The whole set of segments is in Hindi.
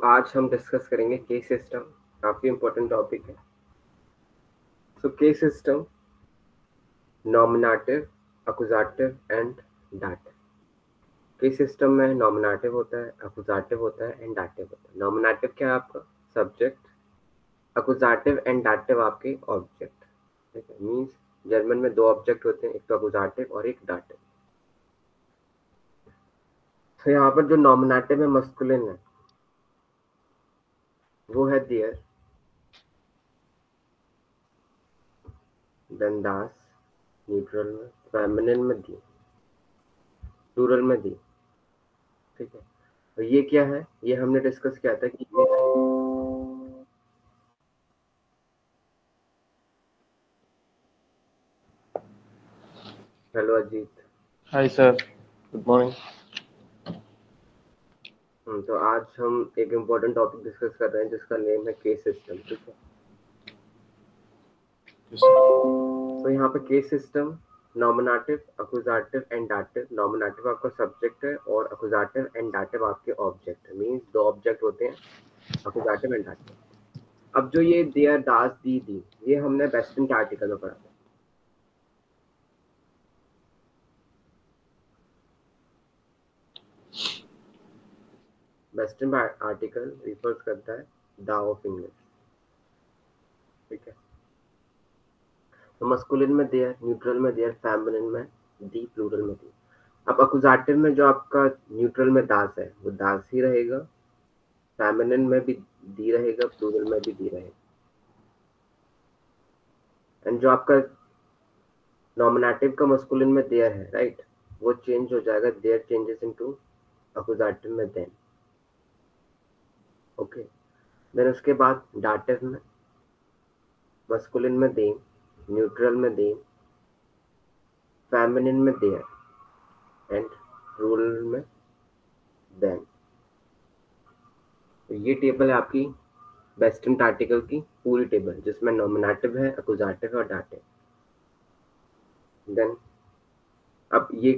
आज हम डिस्कस करेंगे केस सिस्टम, काफी इंपॉर्टेंट टॉपिक है। So case system, nominative, accusative and dative. Case system में नॉमिनेटिव होता है, अकुजाटिव होता है एंड डाटिव होता है। नॉमिनेटिव क्या है आपका सब्जेक्ट, अकुजाटिव एंड डाटिव आपके ऑब्जेक्ट। ठीक है, मीन्स जर्मन में दो ऑब्जेक्ट होते हैं, एक तो अकुजाटिव और एक डाटिव। तो यहाँ पर जो नॉमिनेटिव है मस्कुलिन है, वो है देयर, देन दास न्यूट्रल में, फेमिनिन में दी, प्लूरल में दी। ठीक है, तो ये क्या है, ये हमने डिस्कस किया था कि hello Ajit. Hi sir, good morning. तो आज हम एक इम्पोर्टेंट टॉपिक डिस्कस कर रहे हैं जिसका नेम है केस सिस्टम। ठीक है, तो यहाँ पे case system, nominative, accusative and dative. Nominative आपका सब्जेक्ट है और अकुजाटिव एंड डाटिव आपके ऑब्जेक्ट है, मीन्स दो ऑब्जेक्ट होते हैं, अकुजाटिव एंड डाटिव। अब जो ये देयर, दास, दी, ये हमने वेस्टर्न के आर्टिकल में पढ़ा था। वेस्टर्न आर्टिकल रिफर्स करता है द ऑफ इंग्लिश। ठीक है, तो मस्कुलिन में देयर, न्यूट्रल में देयर, फेमिनिन में दी, प्लूरल में दी। अब अकुजाटिव में जो आपका न्यूट्रल में दास है वो दास ही रहेगा, फेमिनिन में भी दी रहेगा, प्लूरल में भी दी रहेगा। एंड जो आपका नॉमिनेटिव का मस्कुलिन में देयर है, राइट, वो चेंज हो जाएगा, देयर चेंजेस इनटू अकुजाटिव में देन। ओके, देन उसके बाद डाटिव में मस्कुलिन में दे, न्यूट्रल में दे, फेमिनिन में देयर एंड प्लूरल में देन। तो ये टेबल है आपकी वेस्टर्न आर्टिकल की पूरी टेबल, जिसमें नॉमिनेटिव है, अकुजाटिव है और डाटिव। देन अब ये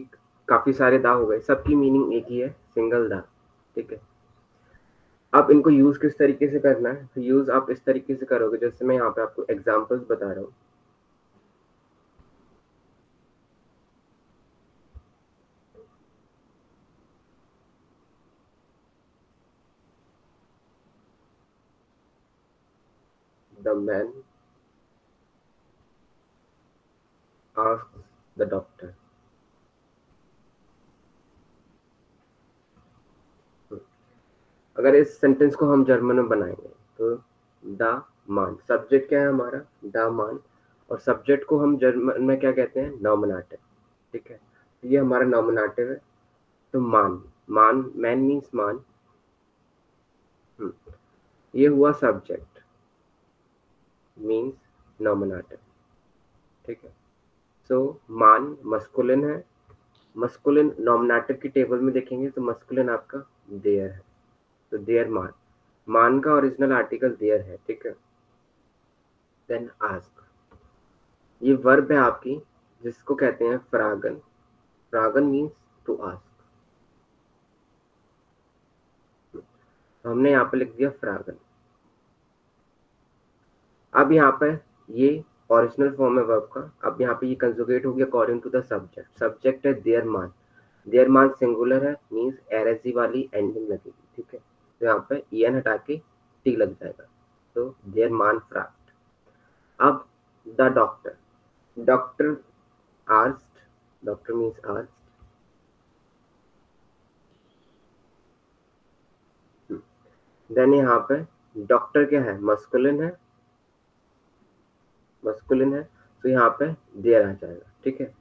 काफी सारे दा हो गए, सबकी मीनिंग एक ही है, सिंगल दा। ठीक है, अब इनको यूज किस तरीके से करना है, तो यूज आप इस तरीके से करोगे जैसे मैं यहाँ पे आपको एग्जांपल्स बता रहा हूँ। The man asks the doctor. अगर इस सेंटेंस को हम जर्मन में बनाएंगे तो द मान, सब्जेक्ट क्या है हमारा, द मान, और सब्जेक्ट को हम जर्मन में क्या कहते हैं, नॉमिनेटिव। ठीक है, तो ये हमारा नॉमिनेटिव है, तो मान, मान, मैन मीन्स मान। ये हुआ सब्जेक्ट, मीन्स नॉमिनेटिव। ठीक है, सो मान मस्कुलिन है, मस्कुलिन नॉमिनेटिव की टेबल में देखेंगे तो मस्कुलिन आपका देयर है, तो देयर मान, मान का ओरिजिनल आर्टिकल देयर है। ठीक है, देन आस्क, ये वर्ब है आपकी जिसको कहते हैं फ्रागन। फ्रागन मीन्स टू आस्क, तो हमने यहाँ पे लिख दिया फ्रागन। अब यहाँ पे ये ओरिजिनल फॉर्म है वर्ब का, अब यहाँ पे ये कंजुगेट हो गया according to the subject. Subject है देयर मान, देयर मान सिंगुलर है, मीन्स एरएसजी वाली एंडिंग लगेगी। ठीक है, तो यहाँ पे ईएन हटा के टी लग जाएगा, तो देयर मान फ्राग्ड। अब द डॉक्टर, डॉक्टर आस्क्ड, डॉक्टर मीन्स आस्क्ड। देन यहाँ पे डॉक्टर क्या है, मस्कुलिन है, मस्कुलिन है, तो यहाँ पे देयर आ जाएगा। ठीक है,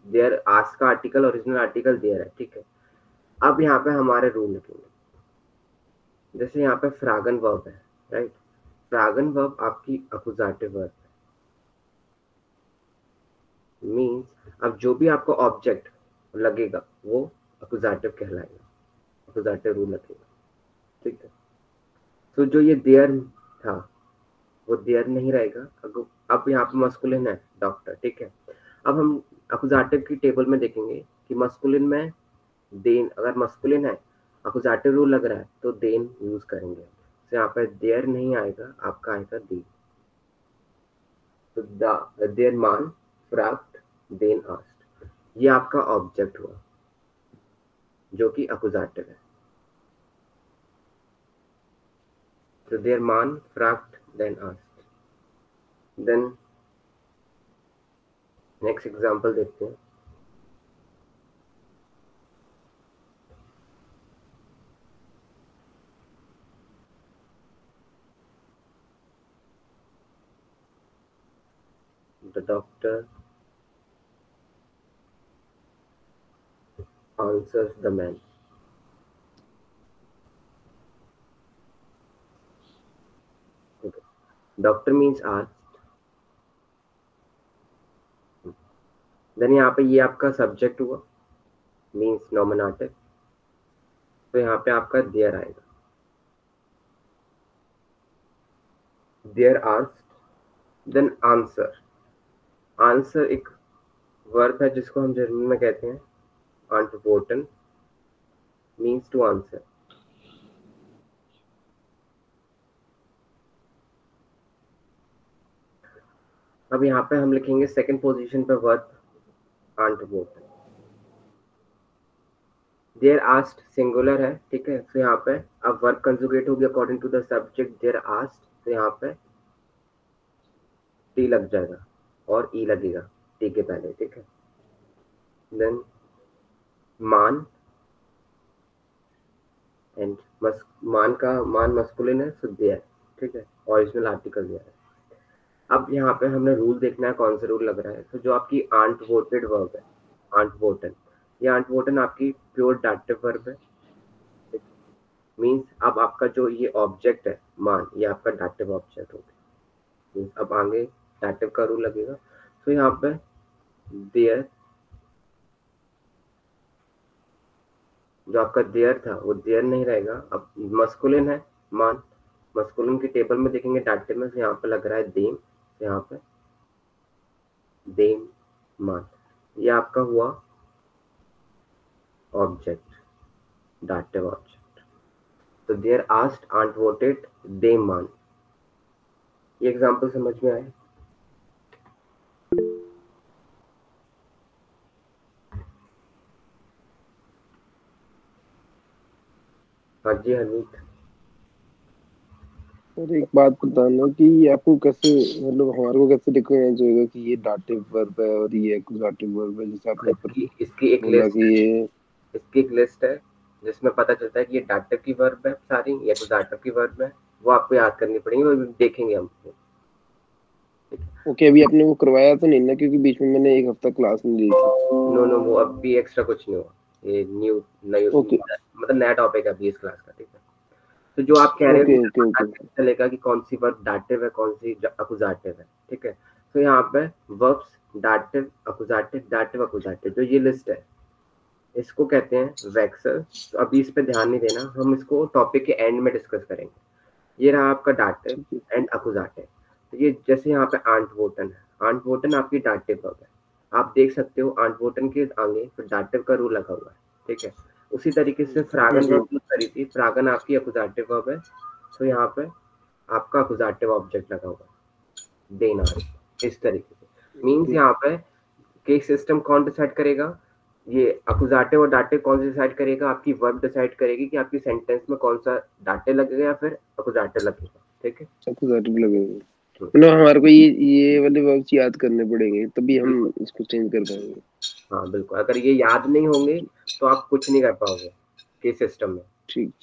देयर आस्क का आर्टिकल, ओरिजिनल आर्टिकल देयर है। ठीक है, अब यहाँ पे हमारे रूल लिखेंगे, जैसे यहाँ पे फ्रागन वर्ब है, राइट, फ्रागन वर्ब आपकी अकुजाटिव वर्ब है, मीन्स अब जो भी आपको ऑब्जेक्ट लगेगा वो अकुजाटिव कहलाएगा, अकुजाटिव रूल लगेगा। ठीक है, तो जो ये देयर था वो देयर नहीं रहेगा। अब यहाँ पे मस्कुलिन है डॉक्टर। ठीक है, अब हम अकुजाटिव की टेबल में देखेंगे कि मस्कुलिन में देन, अगर मस्कुलिन है अकुजाटिव रूल लग रहा है तो देन यूज करेंगे। तो यहाँ पे देयर नहीं आएगा, आपका आएगा दी। तो देयर मान फ्रैक्ट देन आस्ट, ये आपका ऑब्जेक्ट हुआ जो कि अकुजाटिव है। तो देयर मान फ्रैक्ट देन आस्ट। देन नेक्स्ट एग्जांपल देखते हैं। The doctor answers the man. Okay. Doctor means asked. Then यहाँ पे ये आपका सब्जेक्ट हुआ, मीन्स नॉमिनेटिव। तो यहाँ पे आपका देयर आएगा। देयर आस्क्ड, देन आंसर। आंसर एक वर्ब है जिसको हम जर्मन में कहते हैं antworten, मीन्स टू आंसर। अब यहाँ पे हम लिखेंगे सेकंड पोजीशन पे वर्ब antworten। देयर आस्क्ड सिंगुलर है, ठीक है। तो यहाँ पे अब वर्ब कंजुगेट होगी अकॉर्डिंग टू द सब्जेक्ट देयर आस्क्ड। तो यहाँ पे टी लग जाएगा और ई लगेगा टी के पहले, ठीक है। देन मान एंड मान मस्कुलिन है, सो देयर, ठीक है। ओरिजिनल आर्टिकल दिया है। अब यहाँ पे हमने रूल देखना है, कौन सा रूल लग रहा है। तो जो आपकी आंट वोटेड वर्ब है, आंट वोटन, ये आंट वोटन आपकी प्योर डाटिव वर्ब है। मीन्स अब आपका जो ये ऑब्जेक्ट है मान, ये आपका डाटिव ऑब्जेक्ट हो गया। मीन्स अब आगे डाटिव का रूल लगेगा। तो यहाँ पे देयर, जो आपका देयर था वो देयर नहीं रहेगा, अब मस्कुलिन है मान। मस्कुलिन की टेबल में देखेंगे डाटिव में, यहाँ पे लग रहा है देम। यहाँ पे देम मान, ये आपका हुआ ऑब्जेक्ट, डाटिव ऑब्जेक्ट। तो देयर आस्क्ड antworted देम मान। ये एग्जांपल समझ में आए? हाँ जी हरमीत। और एक बात बताना कि ये आपको कैसे, मतलब हमारे को कैसे रिकॉग्नाइज होगा कि ये डाटिव वर्ब है और ये एक्यूजेटिव वर्ब है, जैसे आपने ऊपर इसकी एक बोला लिस्ट कि ये इसकी एक लिस्ट है जिसमें पता चलता है कि ये डाटिव की वर्ब है सारी या एक्यूजेटिव की वर्ब है। वो आपको याद करनी पड़ेगी, वो देखेंगे हम। ओके, अभी आपने वो करवाया तो नहीं ना, क्योंकि बीच में मैंने एक हफ्ता क्लास नहीं ली थी। नो नो, वो अब भी एक्स्ट्रा कुछ नहीं हुआ, ये न्यू नई ओके मतलब नया टॉपिक है अभी इस क्लास का, ठीक है। तो जो आप कह रहे हो ओके मुझे ओके पता ओके कैसे चलेगा कि कौन सी वर्ब डाटिव है कौन सी अकुजाटिव है, ठीक है। तो यहाँ पे वर्ब्स डाटिव डाटिव अकुजाटिव जो ये लिस्ट है, इसको कहते हैं वेक्सल। तो अभी इस पे ध्यान नहीं देना, हम इसको टॉपिक के एंड में डिस्कस करेंगे। ये रहा आपका डाटिव ठीक है। एंड अकुजाटिव। तो ये जैसे यहाँ पे आंट वोटन है, आंट वोटन आपकी डाटिव वर्ब है। आप देख सकते हो आंट वोटन के आगे फिर डाटिव का रूल लगा हुआ है, ठीक है। उसी तरीके से फ्रागन वर्ब यूज करी थी, फ्रागन आपकी अकुजाटिव वर्ब है। तो यहाँ पे आपका अकुजाटिव ऑब्जेक्ट लगा हुआ है देना, इस तरीके से। मीन्स यहाँ पे केस सिस्टम कौन डिसाइड करेगा, ये अकुजाटिव और डाटिव कौन सा डिसाइड करेगा, आपकी वर्ब डिसाइड करेगी कि आपकी सेंटेंस में कौन सा डाटिव लगेगा या फिर अकुजाटिव लगेगा, ठीक है। एक्यूजेटिव लगेगा, मतलब हमारे को ये वाले वर्ब्स याद करने पड़ेंगे, तभी हम बिल्कुल, इसको चेंज कर पाएंगे। हाँ बिल्कुल, अगर ये याद नहीं होंगे तो आप कुछ नहीं कर पाओगे केस सिस्टम में। ठीक।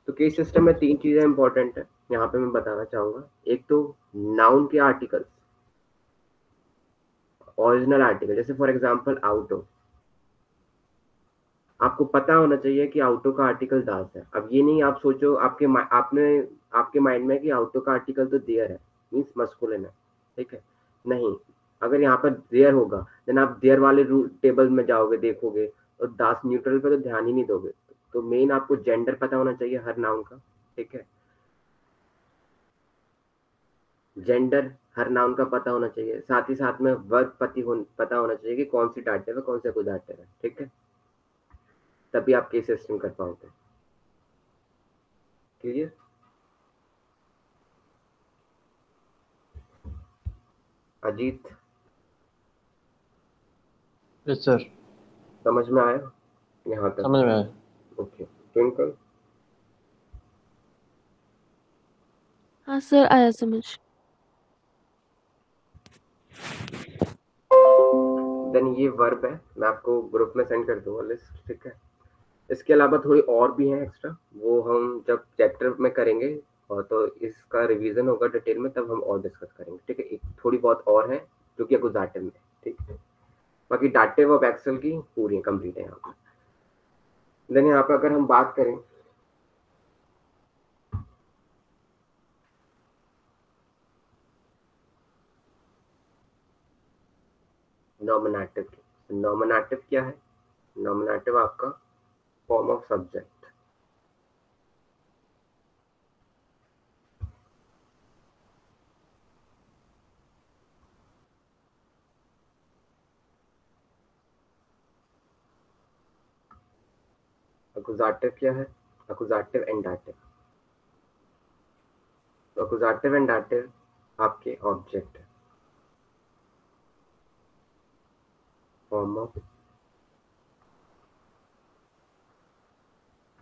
तो केस सिस्टम में तीन चीजें इंपॉर्टेंट है, यहाँ पे मैं बताना चाहूंगा। एक तो नाउन के आर्टिकल्स, ओरिजिनल आर्टिकल, जैसे फॉर एग्जांपल आउटो। आपको पता होना चाहिए कि आउटो का आर्टिकल दास है। अब ये नहीं आप सोचो आपके माइंड में कि आउटो का आर्टिकल तो देयर है, मीन्स मस्कुलिन है, ठीक है। नहीं, अगर यहाँ पर देयर होगा देन आप देयर वाले रूल टेबल में जाओगे देखोगे और दास न्यूट्रल पे तो ध्यान ही नहीं दोगे। तो मेन आपको जेंडर पता होना चाहिए हर नाउन का, ठीक है। जेंडर हर नाउन का पता होना चाहिए, साथ ही साथ में वर्ब पता होना चाहिए कि कौन सी डाटिव है कौन सा अकुजाटिव है, ठीक है। तभी आप केस सिस्टम कर पाओगे। क्लियर? अजीत, यस सर, समझ में आया यहाँ तक? समझ में आया। Okay, twinkle? हाँ सर, आया समझ। देन ये वर्ब है, मैं आपको ग्रुप में सेंड कर दूंगा लिस्ट, ठीक है? इसके अलावा थोड़ी और भी हैं एक्स्ट्रा, वो हम जब चैप्टर में करेंगे और तो इसका रिवीजन होगा डिटेल में, तब हम और डिस्कस करेंगे, ठीक है? एक थोड़ी बहुत और है जो कि अकुजाटिव में, ठीक है? बाकी डाटिव ऑफ एक्सेल की पूरी कंप्लीट है यहाँ पर। देन यहाँ पे अगर हम बात करें नॉमिनेटिव की, नॉमिनेटिव क्या है? नॉमिनेटिव आपका फॉर्म ऑफ सब्जेक्ट। अकुजाटिव क्या है? अकुजाटिव एंड डाटिव। तो अकुजाटिव एंड डाटिव आपके ऑब्जेक्ट है, फॉर्म ऑफ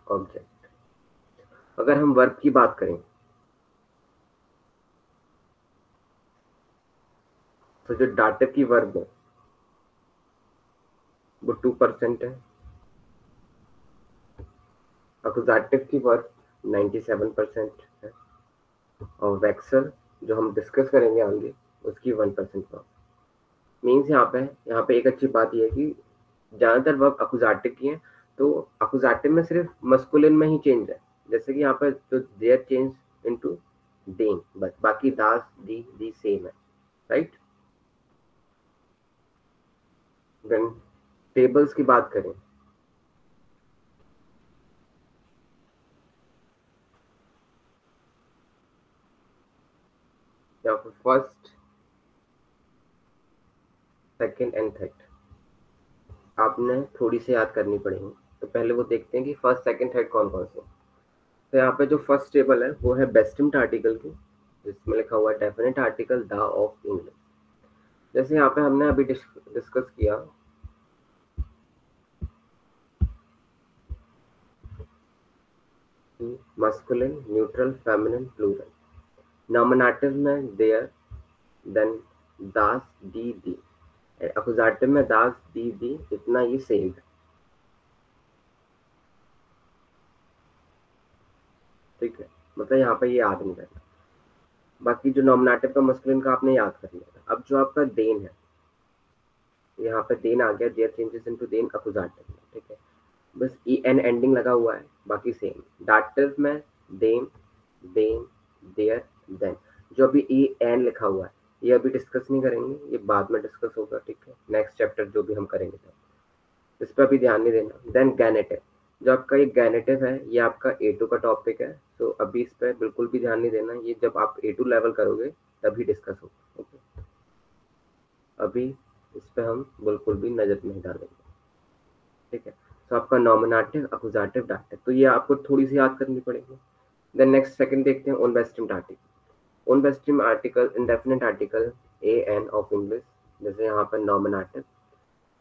ऑब्जेक्ट। अगर हम वर्ब की बात करें तो जो डाटिव की वर्ब है वो 2% है, अकुजाटिव की वर्ब 97% है, और वेक्सल जो हम डिस्कस करेंगे आगे उसकी 1% वर्ब। मीन्स यहाँ पे एक अच्छी बात यह है कि ज़्यादातर वर्ब अकुजाटिव की हैं, तो अकुजाटिव में सिर्फ मस्कुलिन में ही चेंज है, जैसे कि यहाँ पर जो देयर चेंज इनटू देन, बस बाकी दास दी सेम है, राइट? देन टेबल्स की बात करें या फिर फर्स्ट, सेकेंड एंड थर्ड आपने थोड़ी सी याद करनी पड़ेगी। तो पहले वो देखते हैं कि फर्स्ट सेकेंड थर्ड कौन कौन से। तो यहाँ पे जो फर्स्ट टेबल है वो है बेस्टिम्ड आर्टिकल की, जिसमें लिखा हुआ है definite article the of English. जैसे यहाँ पे हमने अभी डिस्कस किया masculine, neutral, feminine, plural. Nominative में देयर, देन दास दी, अकुजाटिव में दास दी, इतना ये सेम है, ठीक है? मतलब यहाँ पे ये याद नहीं करना। बाकी जो नॉमिनेटिव का मस्कुलिन का आपने याद कर लिया। अब जो आपका देन है, यहाँ पे देन आ गया, देयर चेंजेस इनटू देन अकुजाटिव में, ठीक है? बस ई एन एंडिंग लगा हुआ है, बाकी सेम। डाटिव में देन, देयर, देन। जो अभी ई एन लिखा हुआ है ये अभी डिस्कस नहीं करेंगे, ये बाद में डिस्कस होगा, ठीक है? नेक्स्ट चैप्टर जो भी हम करेंगे तो इस पर भी ध्यान नहीं देना। देन गैनेटिव, जो आपका ये गैनेटिव है ये आपका A2 का टॉपिक है, तो अभी इस पर बिल्कुल भी ध्यान नहीं देना, ये जब आप A2 लेवल करोगे तभी डिस्कस होगा, ओके? अभी इस पर हम बिल्कुल भी नजर नहीं डालेंगे, ठीक है? तो आपका नॉमिनेटिव, अकुजाटिव, डाटिव, तो ये आपको थोड़ी सी याद करनी पड़ेगी। देन नेक्स्ट सेकंड देखते हैं, ओनवेस्टिम्ड आर्टिकल। ओनवेस्टिम्ड article indefinite article AN of English, जैसे यहाँ पर नॉमिनेटिव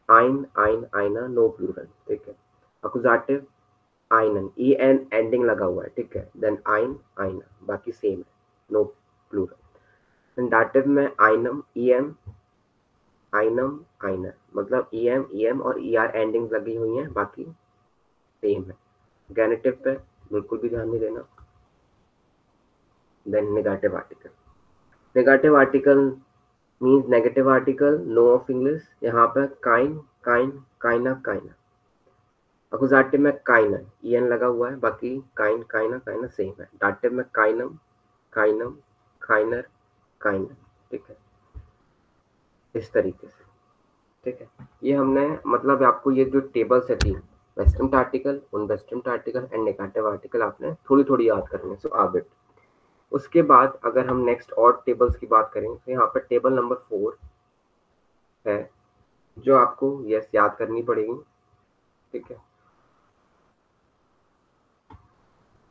आइन, आइन, आइना, नो प्लूरल, ठीक है? अकुजाटिव आइनन, EN एंडिंग लगा हुआ है, ठीक है? देन आइन, आइना, बाकी सेम है, नो प्लूरल। डाटिव में आइनम, EM, आइनम, आइनर, मतलब EM और ER एंडिंग लगी हुई हैं, बाकी सेम है। गैनेटिव पे बिल्कुल भी ध्यान नहीं देना। Then negative article, negative article means negative article, no of English. यहाँ पर काइन, काइन, काइना, काइना। अकुजाटिव में काइनन, EN लगा हुआ है, बाकी काइन, काइना, काइना सेम है। डाटिव में काइनम, काइनम, काइनर, काइनन, ठीक है? इस तरीके से, ठीक है? ये हमने मतलब आपको ये जो टेबल्स है तीन, वेस्टर्न आर्टिकल, उनवेस्टर्न आर्टिकल एंड नेगेटिव आर्टिकल, आपने थोड़ी थोड़ी याद करनी है, सो आबिट। उसके बाद अगर हम नेक्स्ट और टेबल्स की बात करें तो यहाँ पर टेबल नंबर 4 है जो आपको यस याद करनी पड़ेगी, ठीक है?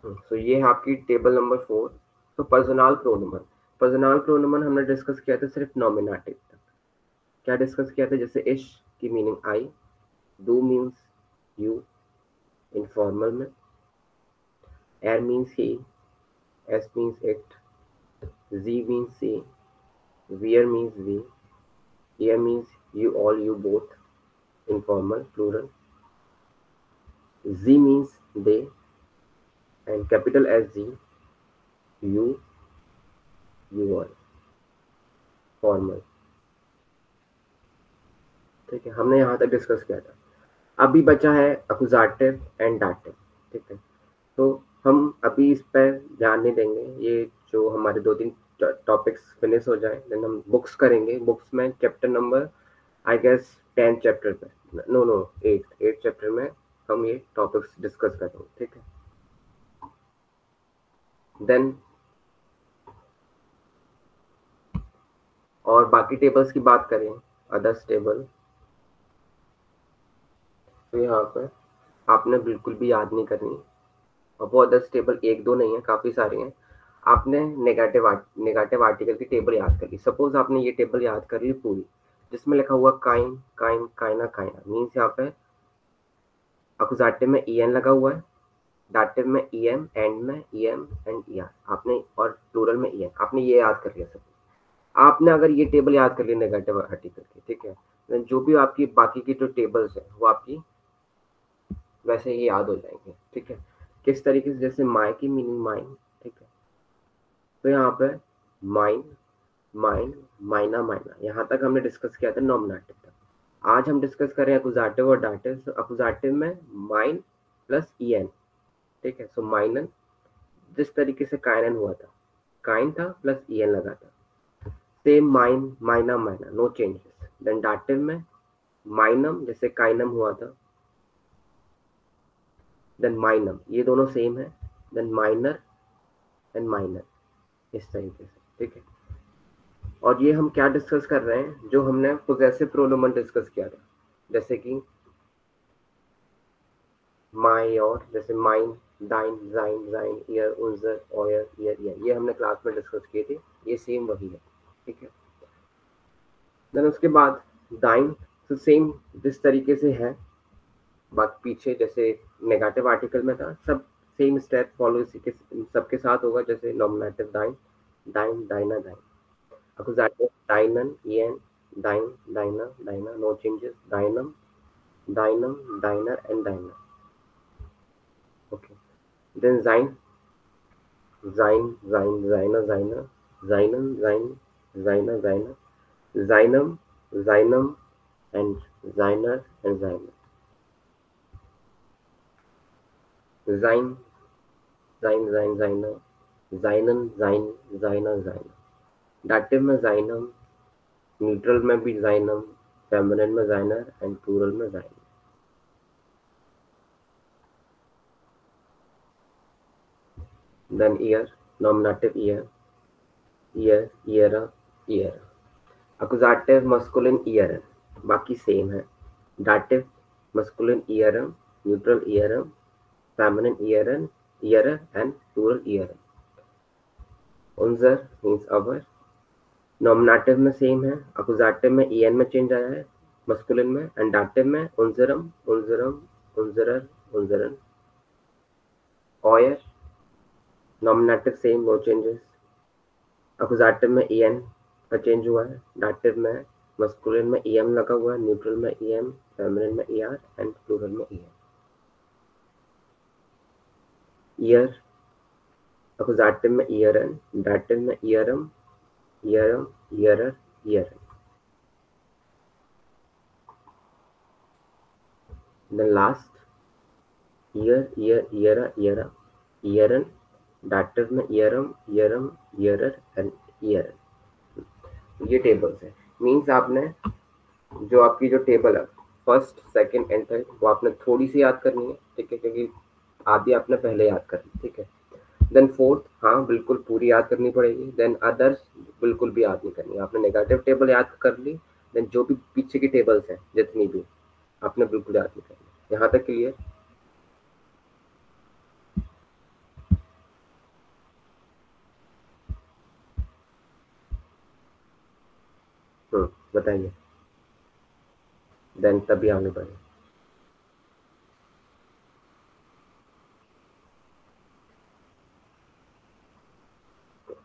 सो ये है आपकी टेबल नंबर 4। तो पर्सनल प्रोनोमन हमने डिस्कस किया था सिर्फ नॉमिनेटिव तक। क्या डिस्कस किया था? जैसे इश की मीनिंग आई, डू मीन्स यू इनफॉर्मल में, एर मीन्स ही, एस मीन्स इट, जी मीन्स सी, वियर means we, here means you all, you both informal plural, z means they, and capital SG you all formal। ठीक है, हमने यहाँ तक डिस्कस किया था। अभी बचा है अकुजाटिव एंड डाटिव। ठीक है, तो हम अभी इस पर ध्यान नहीं देंगे, ये जो हमारे 2-3 टॉपिक्स फिनिश हो जाए देन हम बुक्स करेंगे। बुक्स में chapter number I guess 10 chapter पे, नो 8 चैप्टर में हम ये टॉपिक्स डिस्कस करेंगे। ठीक है, देन और बाकी टेबल्स की बात करें, अदर्स टेबल, तो यहाँ पर आपने बिल्कुल भी याद नहीं करनी। और वो अदर्स टेबल 1-2 नहीं है, काफ़ी सारे हैं। आपने नेगेटिव आर्टिकल की टेबल याद कर ली। सपोज आपने ये टेबल याद कर ली पूरी, जिसमें लिखा हुआ काइन काइन काइना काइना, मीन्स यहाँ पे अकुजाटिव में en लगा हुआ है, डाटिव में em, एंड में em एंड er आपने, और प्लूरल में en आपने ये याद कर लिया। सब आपने अगर ये टेबल याद कर ली नेगेटिव आर्टिकल की, ठीक है, then जो भी आपकी बाकी की जो टेबल्स है वो आपकी वैसे ही याद हो जाएंगे। ठीक है, किस तरीके से? जैसे माई की मीनिंग माइन। ठीक है, तो यहाँ पे माइन माइन माइना माइना, यहाँ तक हमने डिस्कस किया था नॉमिनेटिव तक। आज हम डिस्कस करें अकुजाटिव और डाटिव। तो अकुजाटिव में माइन प्लस en। ठीक है, सो माइनन, जिस तरीके से काइनन हुआ था, काइन था प्लस en लगा था, सेम माइन माइना माइना, नो चेंजेस। देन डाटिव में माइनम जैसे काइनम हुआ था, देन माइनम, ये दोनों सेम है, देन माइनर एंड माइनर, इस तरीके से। ठीक है, और ये हम क्या डिस्कस कर रहे हैं? जो हमने पोजेसिव प्रोनोमन डिस्कस किया था, जैसे कि माई और, जैसे माइन, डाइन, जाइन, जाइन, ईयर, उनजर, ऑयर, ईयर, ईयर, ये हमने क्लास में डिस्कस किए थे, ये सेम वही है। ठीक है, देन उसके बाद डाइन, तो सेम जिस तरीके से है, बात पीछे जैसे नेगेटिव आर्टिकल में था, सब सेम स्टेप फॉलो इसी के सबके साथ होगा। जैसे नॉमिनेटिव डाइन, डाइन, डाइना, डाइन, अकुजाटिव डाइनन, en, डाइन, डाइना, डाइना, नो चेंजेस, डाइनम, डाइनम, डाइनर एंड डाइनर। ओके, देन जाइन, जाइन, जाइन, जाइना, जाइना, जाइनन, जाइन, जाइना, जाइना, जाइनम, जाइनम एंड जाइनर एंड जाइनर, जाइन, जाइन, जाइन, जाइना, जाइनन, जाइन, जाइना, जाइना, डाटिव में जाइनम, न्यूट्रल में भी जाइनम, फेमिनिन में जाइनर एंड प्लूरल में जाइनर। देन ईयर, नॉमिनेटिव ईयर, ईयर, ईयरा, ईयर, अकुजाटिव मस्कुलिन ईयर, बाकी सेम है। डाटिव मस्कुलिन ईयरम, न्यूट्रल ईयरम, फेमिनिन ईयरन, ईयर एंड प्लूरल ईयर। उनजर मीन्स अवर, नॉमिनेटिव में सेम है, अकुजाटिव में en में चेंज आया है मस्कुलिन में, एंड डाटिव में उनजरम, उनजरम, उनजरर, उनजरन। ऑयर, nominative same, no changes, accusative में en का चेंज हुआ है, डाटिव में मस्कुलिन में em लगा हुआ है, न्यूट्रल में em, फेमिनिन में er एंड प्लूरल में er। ईयर, अकुजाटिव में ईयरन, डाटिव में ईयरम, ईयरम, ईयरर, ईयरन। देन लास्ट ईयर, ईयर, ईयरा, ईयरा, ईयरन, डाटिव में ईयरम, ईयरम, ईयरर एंड ईयरन। ये टेबल्स है। मीन्स आपने जो आपकी जो टेबल है फर्स्ट, सेकंड एंड थर्ड, वो आपने थोड़ी सी याद करनी है। ठीक है, क्योंकि आधी आपने पहले याद कर ली। ठीक है, देन फोर्थ, हाँ बिल्कुल पूरी याद करनी पड़ेगी। देन अदर्स बिल्कुल भी याद नहीं करनी। आपने नेगेटिव टेबल याद कर ली, देन जो भी पीछे की टेबल्स हैं जितनी भी आपने बिल्कुल याद नहीं करनी। यहाँ तक क्लियर? बताइए, देन तभी आगे बढ़े।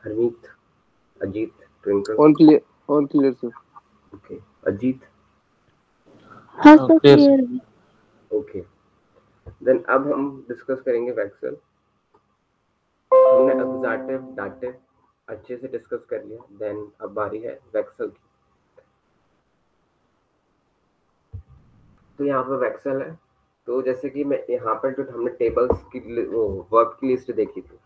Harmeet, Ajit, twinkle. All clear sir. Okay, Ajit. हाँ सर, क्लियर क्लियर है। ओके, देन अब हम डिस्कस करेंगे वैक्सल। हमने एक्यूजेटिव, डाटिव अच्छे से डिस्कस कर लिया, देन अब बारी है वैक्सल की। तो यहाँ पर वैक्सल है, तो जैसे कि मैं यहाँ पर जो हमने टेबल्स की वर्ब की लिस्ट देखी थी,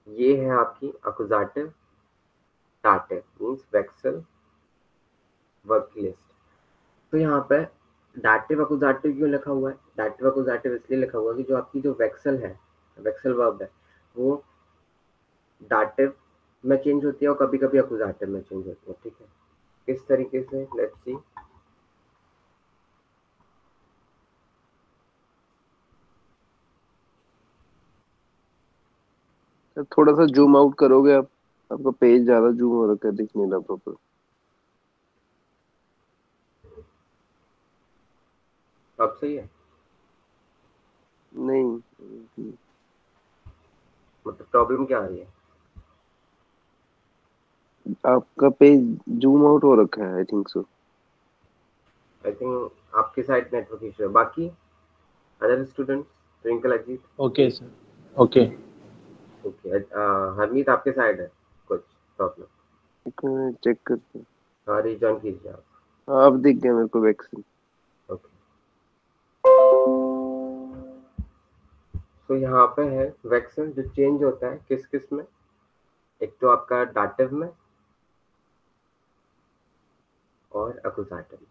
ये है आपकी एक्यूजेटिव, डाटिव मींस वैक्सल वर्ब की लिस्ट। तो यहाँ पर डाटिव एक्यूजेटिव क्यों लिखा हुआ है? डाटिव एक्यूजेटिव इसलिए लिखा हुआ है कि जो आपकी जो वैक्सल है, वैक्सल वर्ब है, वो डाटिव में चेंज होती है और कभी कभी एक्यूजेटिव में चेंज होती है। ठीक है, किस तरीके से, लेट्स सी। सर थोड़ा सा जूम आउट करोगे आप? आपका पेज ज्यादा जूम हो रखा है, दिख नहीं रहा प्रॉपर। अब सही है? नहीं, मतलब प्रॉब्लम क्या आ रही है? आपका पेज जूम आउट हो रखा है, I think so. I think आपके साइड नेटवर्क इशू है। बाकी other students, twinkle, Ajit. Okay sir, okay. Okay, Harmeet आपके साइड है कुछ प्रॉब्लम? चेक करते हैं। हाँ, रिजॉइन कीजिए आप। हाँ, अब दिख गया मेरे को वैक्सीन। ओके, तो यहाँ पे है वैक्सल जो चेंज होता है किस किस में? एक तो आपका डाटिव में और एक्यूजेटिव में।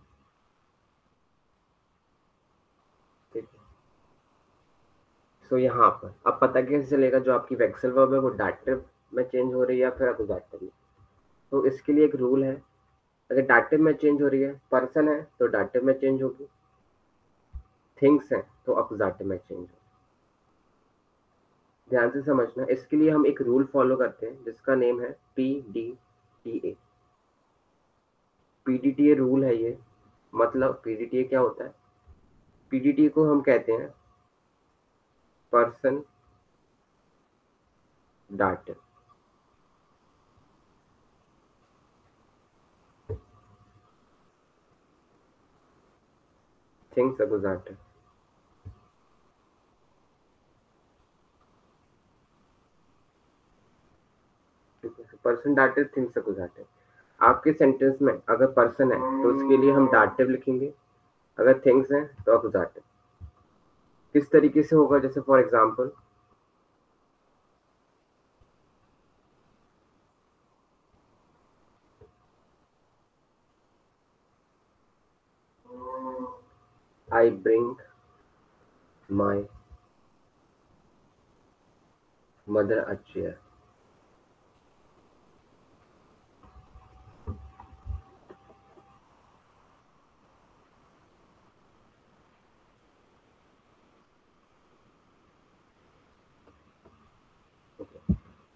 ठीक है, तो यहाँ पर अब पता कैसे चलेगा जो आपकी वैक्सल वर्ब है वो डाटिव में चेंज हो रही है या फिर एक्यूजेटिव में? तो इसके लिए एक रूल है, अगर डाटिव में चेंज हो रही है, पर्सन है तो डाटिव में चेंज होगी, थिंग्स है तो एक्यूजेटिव में चेंज होगी। ध्यान से समझना, इसके लिए हम एक रूल फॉलो करते हैं जिसका नेम है PDTA। PDTA रूल है ये। मतलब PDTA क्या होता है? PDTA को हम कहते हैं पर्सन डाटिव, थिंग्स एक्यूजेटिव। ठीक है, पर्सन डाटिव, थिंग्स एक्यूजेटिव। आपके सेंटेंस में अगर पर्सन है तो उसके लिए हम डाटिव लिखेंगे, अगर थिंग्स हैं तो एक्यूजेटिव। किस तरीके से होगा? जैसे for example, I bring my mother a chair।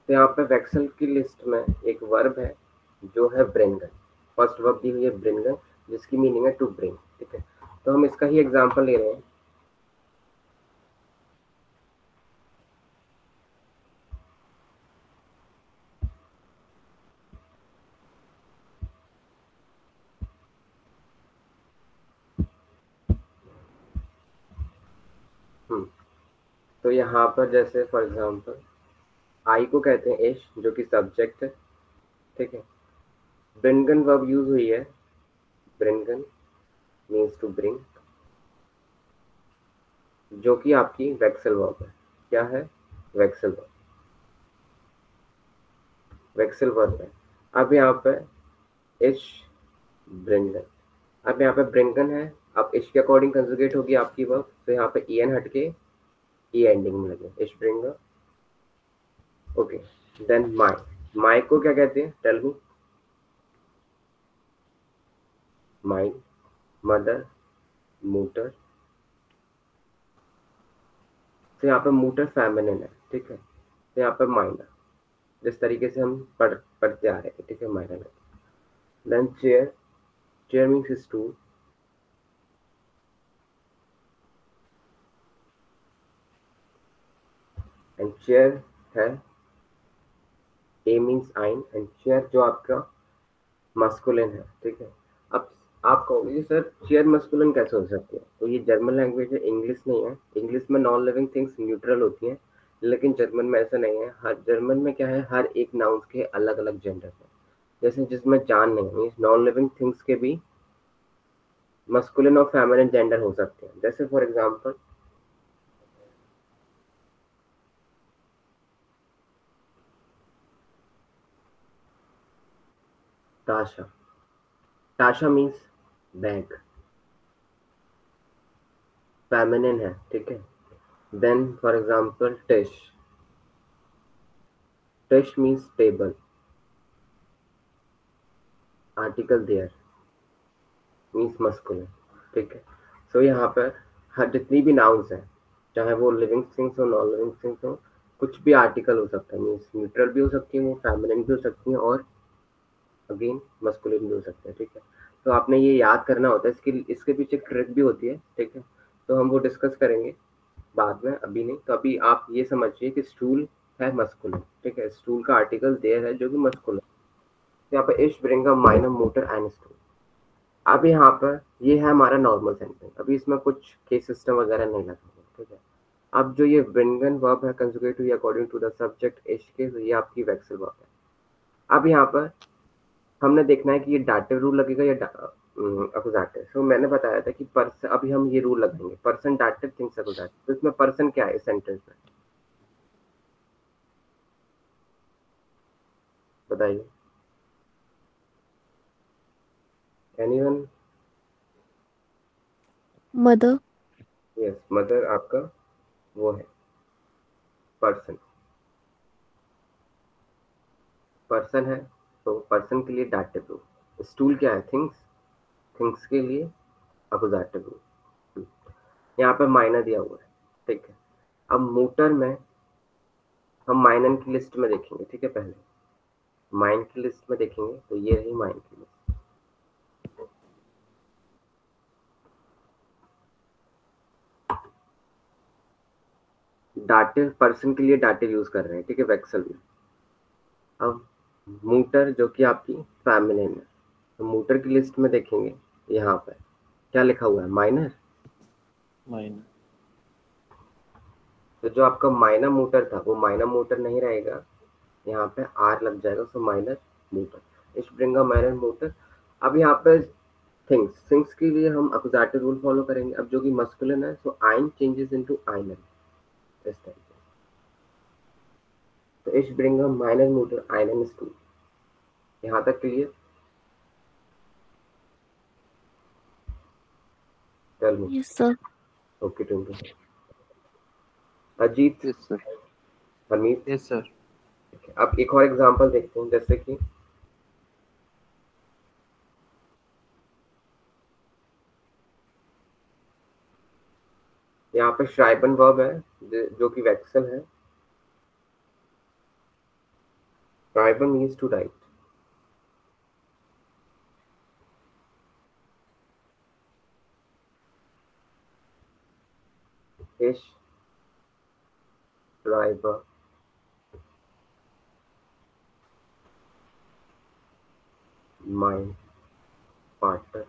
तो यहाँ पे वैक्सल की लिस्ट में एक वर्ब है जो है ब्रिंगन। फर्स्ट वर्ब दी हुई है ब्रिंगन, जिसकी मीनिंग है टू ब्रिंग। ठीक है, तो हम इसका ही एग्जांपल ले रहे हैं। तो यहाँ पर जैसे फॉर एग्जांपल आई को कहते हैं इश, जो कि सब्जेक्ट है। ठीक है, ब्रिंगन वर्ब यूज हुई है, ब्रिंगन मीन्स टू ब्रिंग, जो कि आपकी वैक्सल वर्ब है। क्या है? वैक्सल वर्ब, वैक्सल वर्ब है। अब यहाँ पे इश ब्रिंगन, अब यहाँ पे ब्रिंगन है, अब इश के अकॉर्डिंग कंजुगेट होगी आपकी वर्ब, तो यहाँ पे ई एन हट के ई एंडिंग में लगे, इश ब्रिंगर। ओके, देन माई, माई को क्या कहते हैं? Tell me. माई मदर मूटर, तो यहाँ पे मूटर फेमिनिन है। ठीक है, तो यहाँ पर माइनर, जिस तरीके से हम पढ़ते आ रहे थे, ठीक है, माइनर। देन चेयर, चेयर मीन्स स्टूल, एंड चेयर है ए मीन्स आइन, एंड चेयर जो आपका मस्कुलिन है, ठीक है। अब आप कहोगे सर चेयर मस्कुलिन कैसे हो सकती है, तो ये जर्मन लैंग्वेज है, इंग्लिश नहीं है। इंग्लिश में नॉन लिविंग थिंग्स न्यूट्रल होती हैं, लेकिन जर्मन में ऐसा नहीं है। हर जर्मन में क्या है, हर एक नाउन के अलग अलग जेंडर है। जैसे जिसमें जान नहीं मीन्स नॉन लिविंग थिंग्स के भी मस्कुलिन और फेमिनिन जेंडर हो सकते हैं। जैसे फॉर एग्जांपल ताशा, ताशा मीन्स बैग, फेमिनिन है, ठीक है। देन फॉर एग्जांपल टिश, टिश मीन्स टेबल, आर्टिकल देयर मीन्स मस्कुलिन, ठीक है। सो यहाँ पर हर जितनी भी नाउन्स हैं, चाहे वो लिविंग थिंग्स हो नॉन लिविंग थिंग्स हो, कुछ भी आर्टिकल हो सकता है, मीन्स न्यूट्रल भी हो सकती है, वो फेमिनिन भी हो सकती है, और अगेन मस्कुलिन भी हो सकते हैं, ठीक है। तो आपने ये याद करना होता है, इसके पीछे ट्रिक भी होती है, ठीक है। तो हम वो डिस्कस करेंगे बाद में, अभी नहीं। तो अभी आप ये समझिए कि स्टूल है मस्कुलिन, ठीक है, स्टूल का आर्टिकल देयर है जो कि मस्कुलिन। यहाँ पर इश ब्रिंग अ माइनर मोटर एंड स्टूल। अब यहाँ पर ये है हमारा नॉर्मल सेंटेंस, अभी इसमें कुछ केस सिस्टम वगैरह नहीं लगा, ठीक है। अब जो ये ब्रिंगन वर्ब है conjugative according to the subject इश के, तो ये आपकी वेक्सल वर्ब है। अब यहाँ पर हमने देखना है कि ये डाटिव रूल लगेगा या अकुजाटिव। सो मैंने बताया था कि पर्सन, अभी हम ये रूल लगाएंगे, पर्सन डाटिव थिंग्स अकुजाटिव। तो इसमें पर्सन क्या है इस सेंटेंस में, बताइए, एनीवन? मदर। यस, मदर आपका वो है पर्सन, पर्सन है, तो पर्सन के लिए डाटिव रूल। स्टूल क्या है, थिंग्स, थिंग्स के लिए अकुजाटिव रूल। यहाँ पे माइनर दिया हुआ है, ठीक है। अब मोटर में हम माइनर की लिस्ट में देखेंगे, ठीक है। पहले माइन की लिस्ट में देखेंगे, तो ये रही माइन की लिस्ट। डाटिव पर्सन के लिए डाटिव यूज कर रहे हैं, ठीक है, वेक्सल में। अब मोटर जो कि आपकी फेमिनिन है, तो मोटर की लिस्ट में देखेंगे, यहाँ पर क्या लिखा हुआ है, माइनर। माइनर, तो जो आपका माइनर मोटर था वो माइनर मोटर नहीं रहेगा, यहाँ पे आर लग जाएगा, सो माइनर मोटर, इस ब्रिंग अ माइनर मोटर। अब यहाँ पे थिंग्स, थिंग्स के लिए हम अकुजाटिव रूल फॉलो करेंगे। अब जो कि मस्कुलिन है, सो आइन चेंजेस इनटू आइनन, इस तरीके। तो इस ब्रिंग अ माइनर मोटर आइनन स्टूल, यहाँ तक clear? Tell me. Yes sir. Okay, Twinkle. Ajit, yes sir, Hamid. Yes sir. अब एक और एग्जांपल देखते हैं, जैसे कि यहाँ पे श्राइबन वर्ब है जो कि वेक्सल है। श्राइबन मीन्स टू राइट, इश श्राइबर माइन पार्टनर,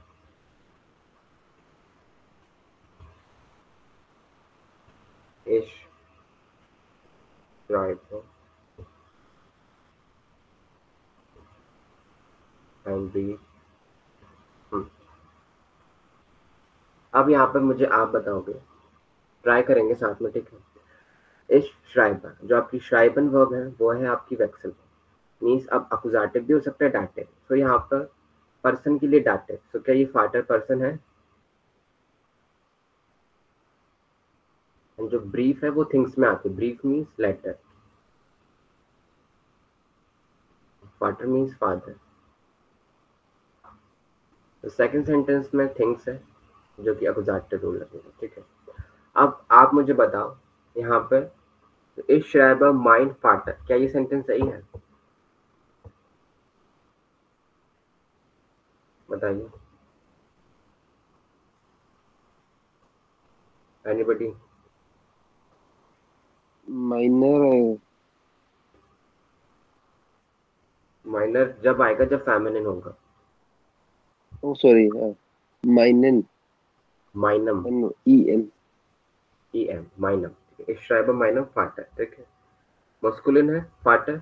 इश श्राइबर एंड बी। अब यहाँ पर मुझे आप बताओगे, ट्राई करेंगे साथ में, ठीक है। इश श्राइबर जो आपकी श्राइबन वर्ब है वो है आपकी वेक्सल, मीन्स अब अकुजाटिव भी हो सकता है, डाटिव। तो यहाँ पर पर्सन के लिए डाटिव, तो क्या ये फाटर पर्सन है? जो ब्रीफ है वो थिंग्स में आती है, ब्रीफ मीन्स लेटर, फाटर मीन्स फादर। तो सेकंड सेंटेंस में थिंग्स है जो कि अकुजाटिव रूल लगेगा, ठीक है। अब आप मुझे बताओ यहाँ पर तो ich schreibe mein Vater, क्या ये सेंटेंस सही है? बताइए, एनीबडी? माइनर है। माइनर जब आएगा जब फेमिनिन होगा। ओ सॉरी, माइनन, माइनम, EN। EM, माइनम। ich schreibe meinen Vater, ठीक है। मस्कुलिन है फाटर,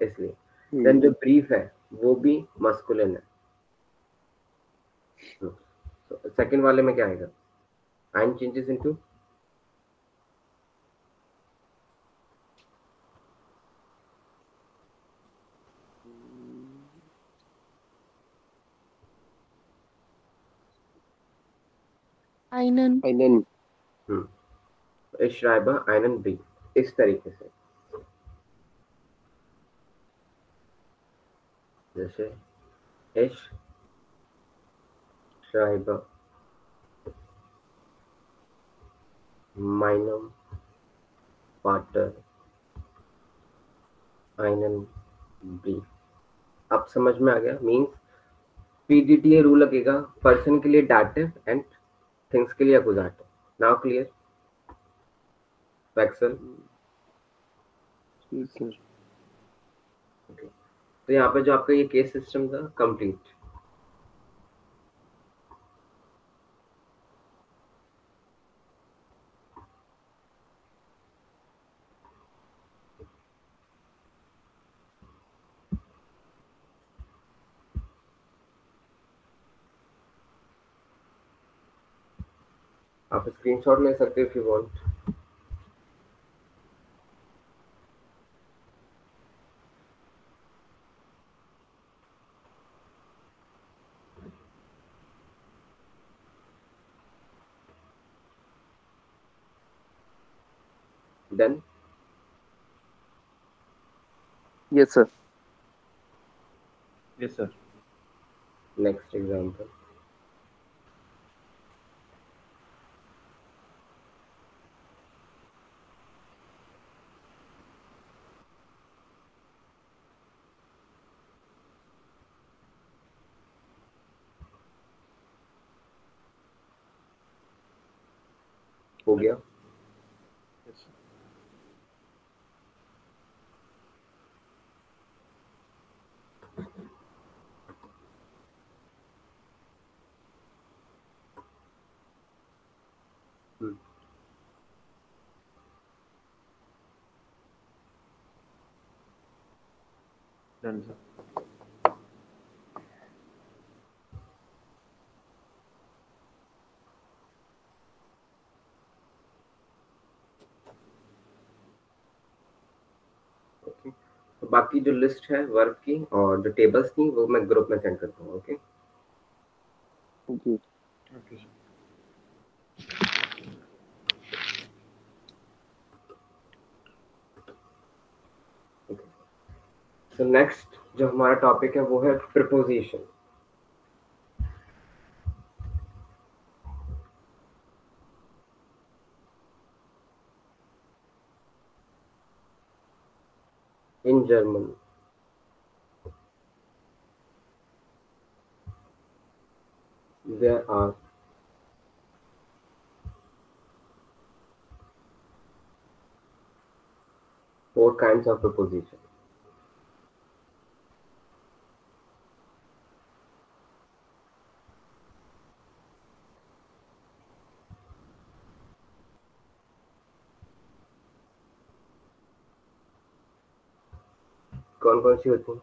इसलिए। देन जो ब्रीफ है वो भी मस्कुलिन है। सेकंड वाले में क्या आएगा? आइन changes into einen, einen, ich schreibe einen Brief, इस तरीके से। जैसे ich schreibe meinem Vater einen Brief। अब समझ में आ गया? मीन्स पीडीटीए रूल लगेगा पर्सन के लिए डाटिव एंड थिंग्स के लिए अकुजाटिव। Now clear? एक्सेल। ठीक है। ओके, तो यहाँ पे जो आपका ये केस सिस्टम था कंप्लीट। आप स्क्रीनशॉट ले सकते हो if you want. Then yes sir. Yes sir. Next example. हो गया? Yes done sir. ओके, तो बाकी जो लिस्ट है वर्क की और जो टेबल्स थी वो मैं ग्रुप में सेंड करता हूँ। Okay, okay. Okay sir. तो नेक्स्ट जो हमारा टॉपिक है वो है preposition. In German there are four kinds of preposition. कौन कौन सी होती हैं?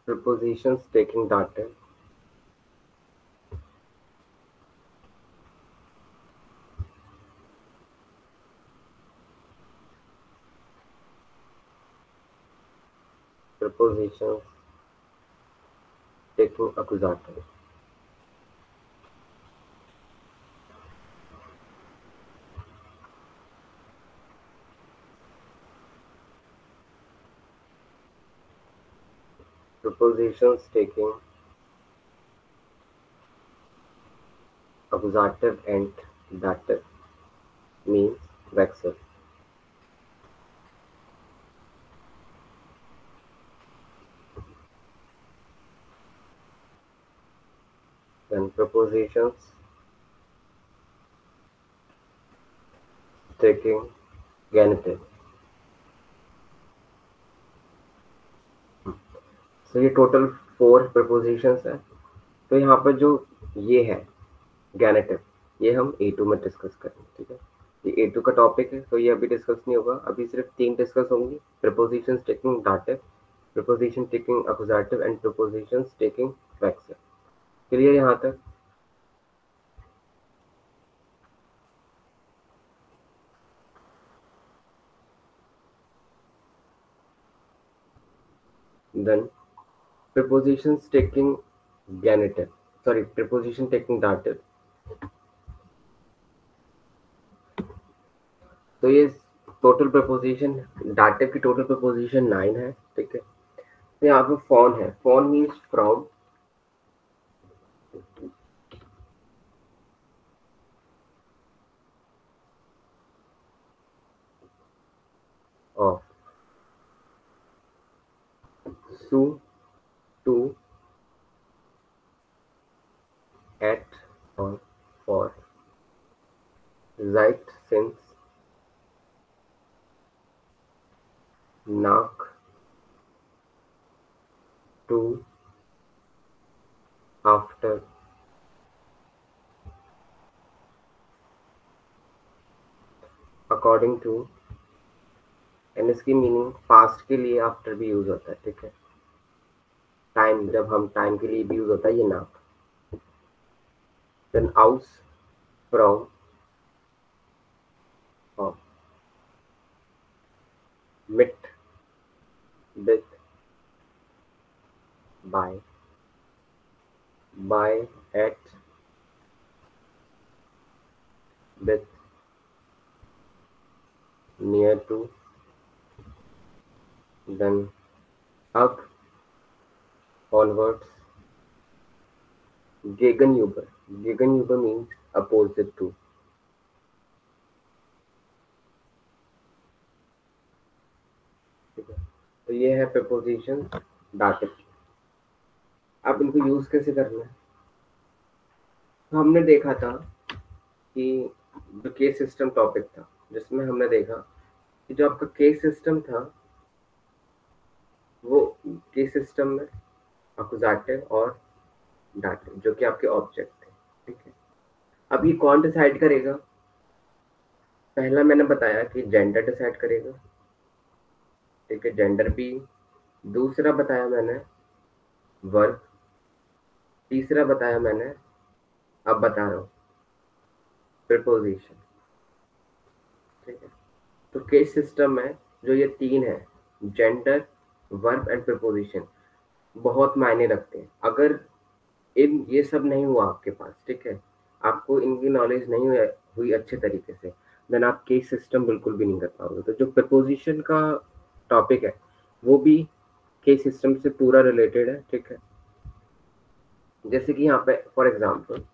Prepositions taking dative, prepositions taking accusative, prepositions taking accusative and dative means vexel. Then prepositions taking genitive. तो ये टोटल 4 प्रपोजिशंस है। तो यहाँ पर जो ये है गैनेटिव, ये हम A2 में डिस्कस करेंगे, ठीक है। ये A2 का टॉपिक है, तो ये अभी डिस्कस नहीं होगा। अभी सिर्फ 3 डिस्कस होंगी, prepositions taking dative, preposition taking accusative and prepositions taking वेक्सल। क्लियर यहाँ तक? Then prepositions taking genitive, sorry, preposition taking dative. तो ये टोटल प्रपोजिशन, दाटिव की टोटल प्रपोजिशन 9 है, ठीक है। तो यहाँ पे फोन है, फोन मीन्स फ्रॉम, ऑफ, सू, टू, एट और फॉर, राइट, सिंस, नाक, to, after, according to. And इसकी मीनिंग पास्ट के लिए आफ्टर भी यूज होता है, ठीक है। टाइम, जब हम टाइम के लिए भी यूज होता है ये नाक। देन आउस, फ्रॉम, ऑफ, मिट, with, by, by, at, with, near to, then up, onwards, gegenüber, gegenüber means opposite to, ठीक है। तो ये है preposition dative की। अब इनको यूज कैसे करना है? तो हमने देखा था कि जो केस सिस्टम टॉपिक था, जिसमें हमने देखा कि जो आपका केस सिस्टम था, वो केस सिस्टम में अकुजाटिव और दाटिव, जो कि आपके ऑब्जेक्ट थे, ठीक है। अब ये कौन डिसाइड करेगा? पहला मैंने बताया कि जेंडर डिसाइड करेगा, ठीक है, जेंडर भी। दूसरा बताया मैंने वर्ब। तीसरा बताया मैंने, अब बता रहा हूँ, प्रीपोजिशन, ठीक है। तो केस सिस्टम में जो ये 3 है, जेंडर, वर्ब एंड प्रीपोजिशन, बहुत मायने रखते हैं। अगर इन ये सब नहीं हुआ आपके पास, ठीक है, आपको इनकी नॉलेज नहीं हुई अच्छे तरीके से, देन आप केस सिस्टम बिल्कुल भी नहीं कर पाओगे। तो जो प्रपोजिशन का टॉपिक है वो भी केस सिस्टम से पूरा रिलेटेड है, ठीक है। जैसे कि यहाँ पे for example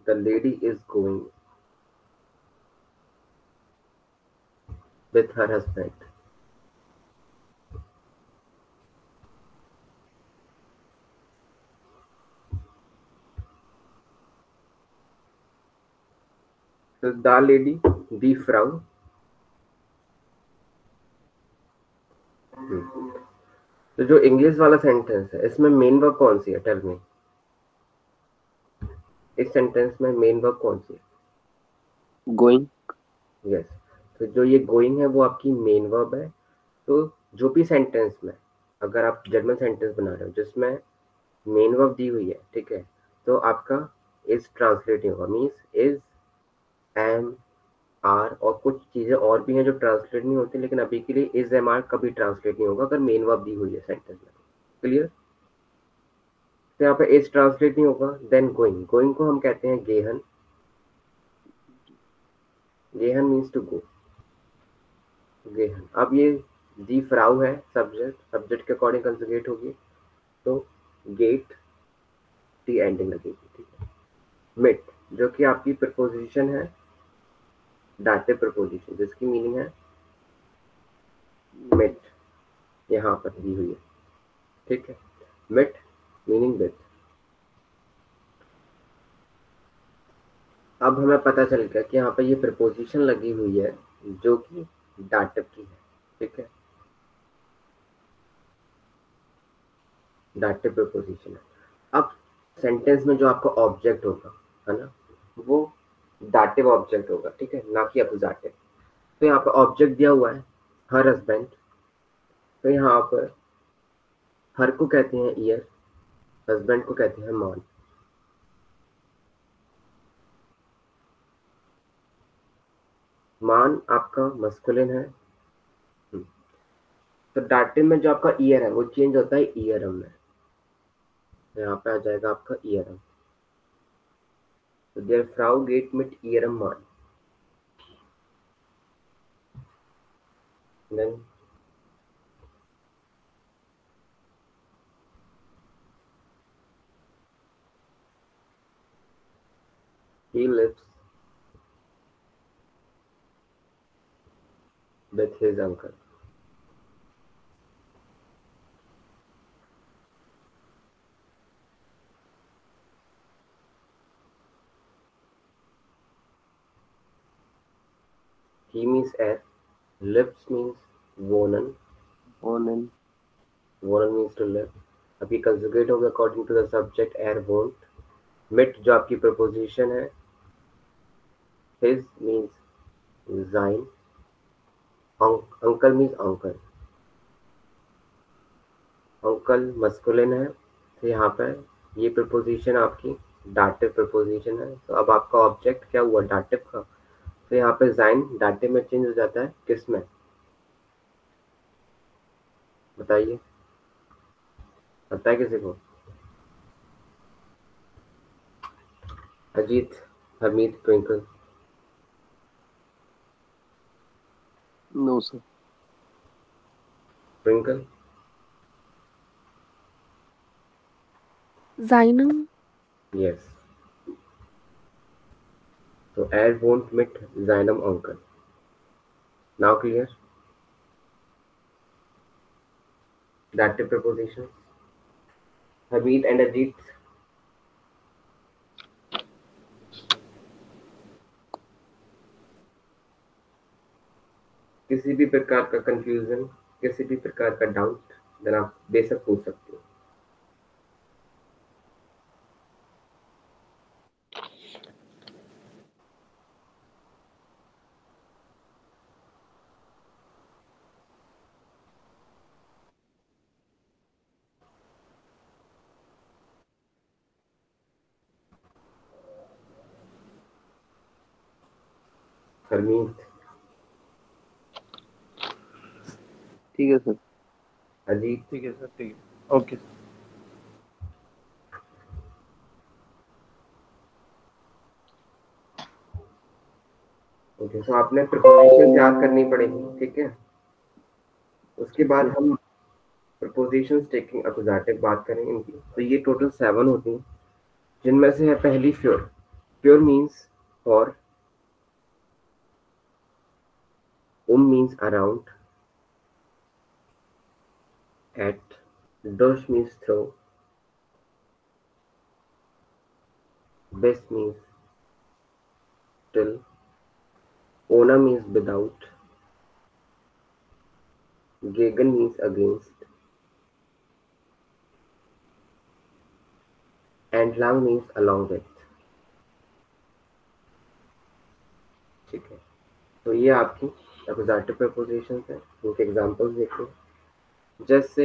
the lady is going with her husband. So the lady, die Frau. तो जो इंग्लिश वाला सेंटेंस है, इसमें मेन वर्ब कौन सी है? Tell me. इस सेंटेंस में मेन वर्ब कौन सी है? गोइंग। यस। तो जो ये गोइंग है वो आपकी मेन वर्ब है। तो जो भी सेंटेंस में, अगर आप जर्मन सेंटेंस बना रहे हो जिसमें मेन वर्ब दी हुई है, ठीक है, तो आपका इज ट्रांसलेट होगा, मीन्स इज, एम, आर, और कुछ चीजें और भी हैं जो ट्रांसलेट नहीं होती, लेकिन अभी के लिए इज, एम, आर कभी ट्रांसलेट नहीं होगा अगर मेन वर्ब दी हुई है सेंटेंस में। क्लियर? तो यहाँ पे एज ट्रांसलेट नहीं होगा। देन गोइंग, गोइंग को हम कहते हैं गेहन। गेहन मीन्स टू गो, गेहन। अब ये दी फ्राउ है सब्जेक्ट, सब्जेक्ट के अकॉर्डिंग कंजुगेट होगी, तो गेट टी एंडिंग लगेगी, ठीक है। मिट जो कि आपकी प्रपोजिशन है, डाटिव प्रपोजिशन, जिसकी मीनिंग है मिट, यहाँ पर दी हुई है, ठीक है। मिट मीनिंग विथ। अब हमें पता चल गया कि यहाँ पर ये प्रपोजिशन लगी हुई है जो कि डाटिव की है, ठीक है, डाटिव प्रपोजिशन है। अब सेंटेंस में जो आपका ऑब्जेक्ट होगा, है ना, वो डाटिव ऑब्जेक्ट होगा, ठीक है, ना कि अक्यूजेटिव। तो यहाँ पर ऑब्जेक्ट दिया हुआ है हर हस्बैंड, तो यहाँ पर हर को कहते हैं ईयर, हस्बैंड को कहते हैं मान। मान आपका मस्कुलिन है। तो डाटिव में जो आपका ईयर है वो चेंज होता है ईयरम में, तो यहाँ पे आ जाएगा आपका ईयरम। तो देयर फ्राउ गेट मिट ईयरम मान। Then he lives with his uncle. He means air, lives means wonen, wonen, wonen means to live। अभी कंजुगेट होगा अकॉर्डिंग टू द सब्जेक्ट एयर वोंट। मिट जो आपकी प्रपोजिशन है, his means जाइन, अंकल मीन्स अंकल, अंकल मस्कुलिन है, तो यहाँ पर ये प्रपोजिशन आपकी डाटिव प्रपोजिशन है। तो अब आपका ऑब्जेक्ट क्या हुआ, डाटिव का, तो यहाँ पे जाइन डाटिव में चेंज हो जाता है, किस में, बताइए, पता है किसी को? Ajit, Hamid, Twinkle. no sir, Twinkle, Zainam, yes. तो एयर वोंट मिट जाइनम अंकल। Now clear? Dative preposition, Hamid and Ajit. किसी भी प्रकार का कंफ्यूजन, किसी भी प्रकार का डाउट, देन आप बेशक पूछ सकते हो। हरमीत, ठीक है सर। अजीत, ठीक है सर, ठीक है, ओके। ओके। तो आपने प्रपोजिशन याद करनी पड़ेगी, ठीक है। उसके ठीक बाद है। हम प्रपोजिशंस टेकिंग अक्यूजेटिव बात करेंगे इनकी। तो ये टोटल 7 होती हैं, जिनमें से है पहली pure. Pure means for, means around, at, durch means through, bis means till, ohne means without, gegen means against, entlang means along with, ठीक है। तो ये आपकी accusative prepositions है, इनके एग्जांपल्स देखते हैं। जैसे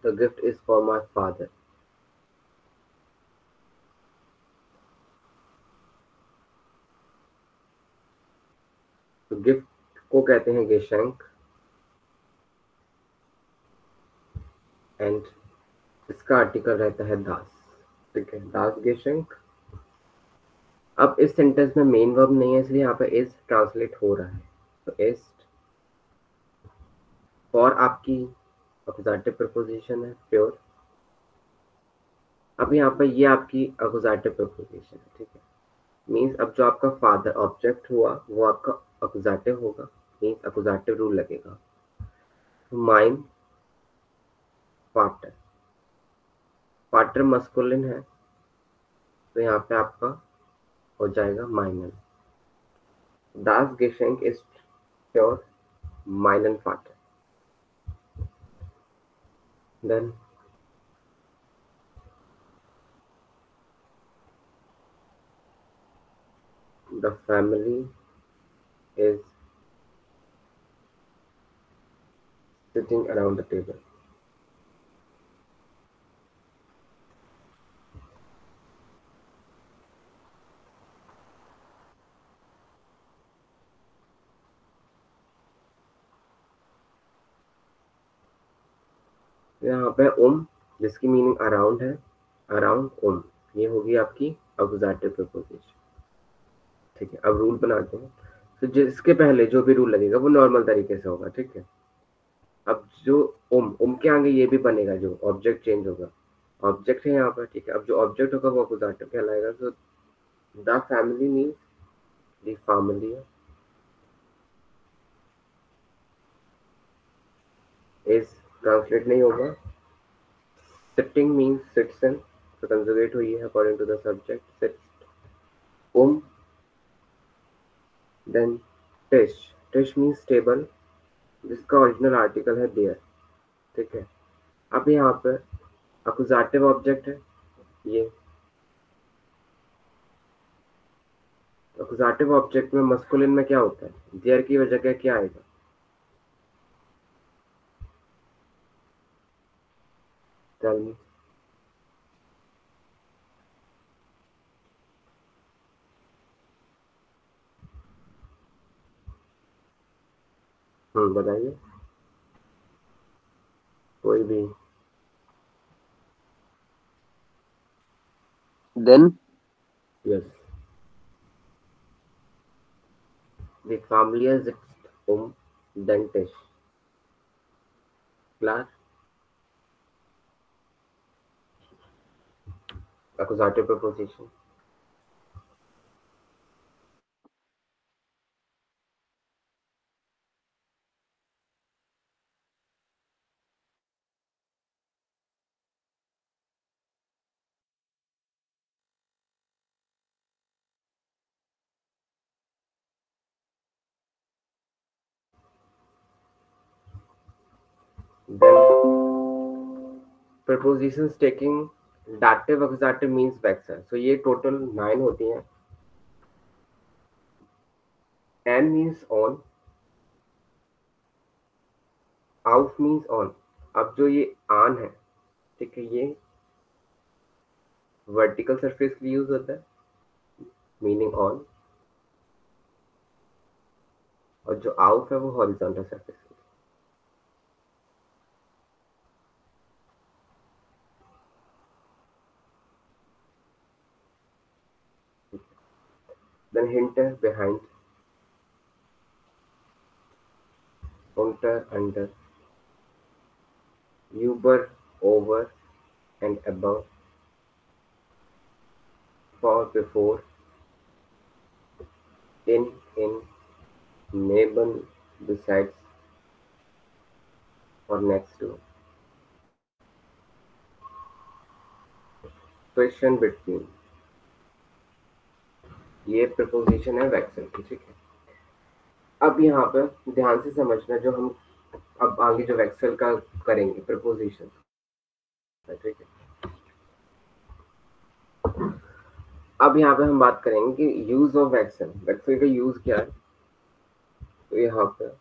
the gift is for my father, gift को कहते हैं गेशंक, एंड इसका आर्टिकल रहता है दास। ठीक है, दास गेशंक। अब इस सेंटेंस में मेन वर्ब नहीं है, इसलिए यहाँ पे इज ट्रांसलेट हो रहा है। तो इज फॉर आपकी अक्यूजेटिव प्रीपोजिशन है, प्योर। अब यहाँ पे ये आपकी अक्यूजेटिव प्रीपोजिशन है। ठीक है, मीन्स अब जो आपका फादर ऑब्जेक्ट हुआ वो आपका अक्यूजेटिव होगा, मीन्स अक्यूजेटिव रूल लगेगा। माइन फाटर, फाटर मस्कुलिन है, तो यहाँ पे आपका हो जाएगा माइनन। Das Geschenk ist für meinen Vater. Then the family is sitting around the table. यहाँ पे जिसकी मीनिंग अराउंड है, अराउंड ये होगी आपकी एक्यूजेटिव प्रीपोजिशन। ठीक है, अब रूल बनाते हैं। तो जिसके पहले जो भी रूल लगेगा वो नॉर्मल तरीके से होगा। ठीक है, अब जो के आगे ये भी बनेगा, जो ऑब्जेक्ट चेंज होगा, ऑब्जेक्ट है यहाँ पर। ठीक है, अब जो ऑब्जेक्ट होगा वो एक्यूजेटिव कहलाएगा। तो the family means the family is translate नहीं होगा। Sitting means sits in, so conjugate हुई है according to the subject, sits. Then tish means table, जिसका ओरिजिनल आर्टिकल है देयर। ठीक है, अब यहाँ पे अक्यूजेटिव ऑब्जेक्ट है ये। अक्यूजेटिव ऑब्जेक्ट में मस्कुलिन में क्या होता है, देयर की वजह क्या आएगा? Tell me. बताइए कोई भी। Then Yes, the family is then tish. Clar? Accusative preposition. Then prepositions taking dative accusative means vexer. So ये total 9 होती हैं। And means on, out means on। अब जो ये on है, ठीक है, ये वर्टिकल सरफेस के लिए यूज होता है, मीनिंग ऑन। और जो आउट है वो हॉरिजॉन्टल सरफेस के लिए। देन हिंट है behind, under, under, über, over and above, for, before, in, neighbor, besides, or next to, question between। ये प्रपोजिशन है वेक्सल की। ठीक है, अब यहाँ पे ध्यान से समझना, जो हम अब आगे जो वेक्सल का करेंगे प्रपोजिशन। ठीक है, अब यहाँ पे हम बात करेंगे कि यूज ऑफ वेक्सल, वेक्सल का यूज क्या है। तो यहाँ पे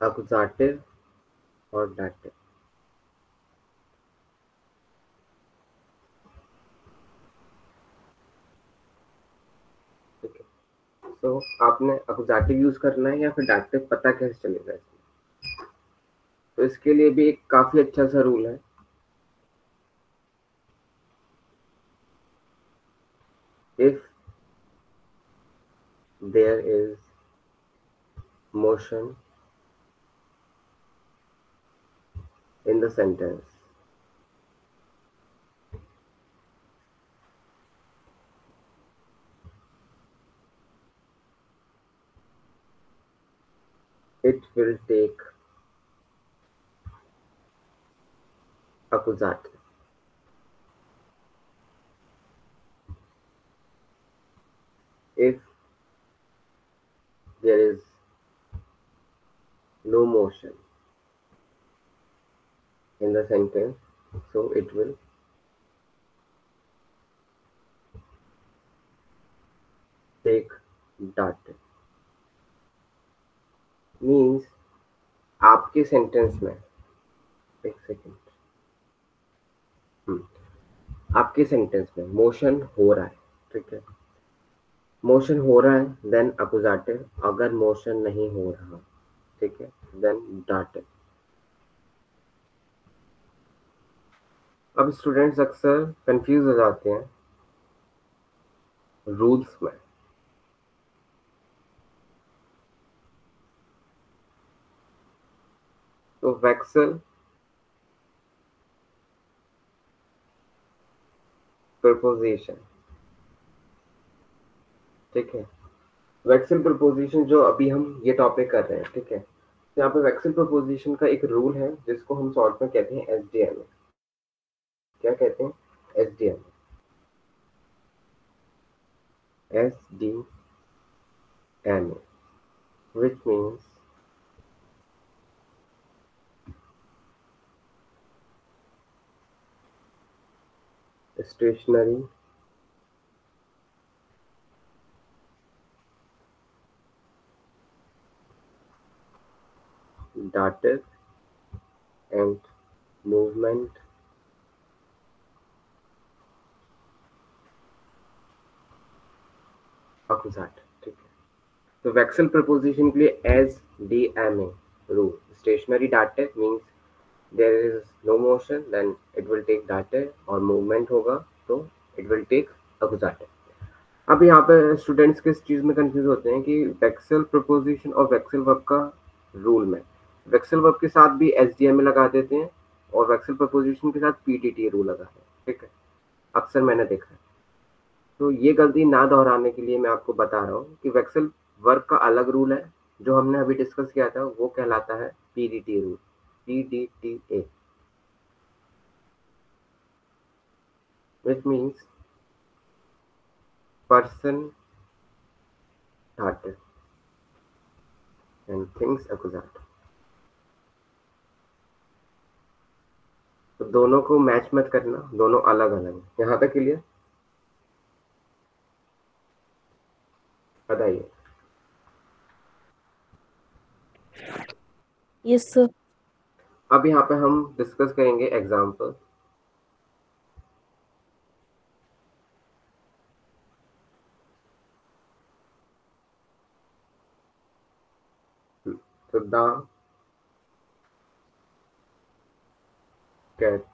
accusative और dative। तो आपने अकुजाटिव यूज करना है या फिर डायरेक्टिव, पता कैसे चलेगा इसमें? तो इसके लिए भी एक काफी अच्छा सा रूल है। If there is motion in the sentence, it will take accusative. If there is no motion in the sentence, so it will take dative. Means आपके सेंटेंस में, एक सेकेंड, आपके सेंटेंस में मोशन हो रहा है, ठीक है, मोशन हो रहा है देन अकुजाटिव, अगर मोशन नहीं हो रहा, ठीक है, देन डाटिव। अब स्टूडेंट्स अक्सर कंफ्यूज हो जाते हैं रूल्स में। तो वेक्सल प्रपोजिशन, ठीक है, वेक्सल प्रपोजिशन जो अभी हम ये टॉपिक कर रहे हैं, ठीक है, तो यहाँ पे वेक्सल प्रपोजिशन का एक रूल है जिसको हम शॉर्ट में कहते हैं एसडीएमए। क्या कहते हैं? SDMA, SDMA, which means stationary dative and movement accusative, ठीक है। तो वेक्सल प्रपोजिशन के लिए S D M A rule, stationary dative means there is no motion then it will take dative, और मूवमेंट होगा तो इट विल टेक accusative। अब यहाँ पे स्टूडेंट्स किस चीज में कंफ्यूज होते हैं कि वेक्सल प्रपोजिशन और वेक्सल वर्ब का रूल में वेक्सल वर्ब के साथ भी एसडीएमए लगा देते हैं और वेक्सल प्रपोजिशन के साथ पीटीटी रूल लगाते हैं, ठीक है, अक्सर मैंने देखा है। तो ये गलती ना दोहराने के लिए मैं आपको बता रहा हूँ कि वेक्सल वर्ब का अलग रूल है, जो हमने अभी डिस्कस किया था वो कहलाता है PDT rule, PDTA, which means person dative and things accusative। तो दोनों को मैच मत करना, दोनों अलग अलग है। यहाँ तक क्लियर? बताइए। Yes, sir. अब यहाँ पे हम डिस्कस करेंगे एग्जाम्पल। तो the cat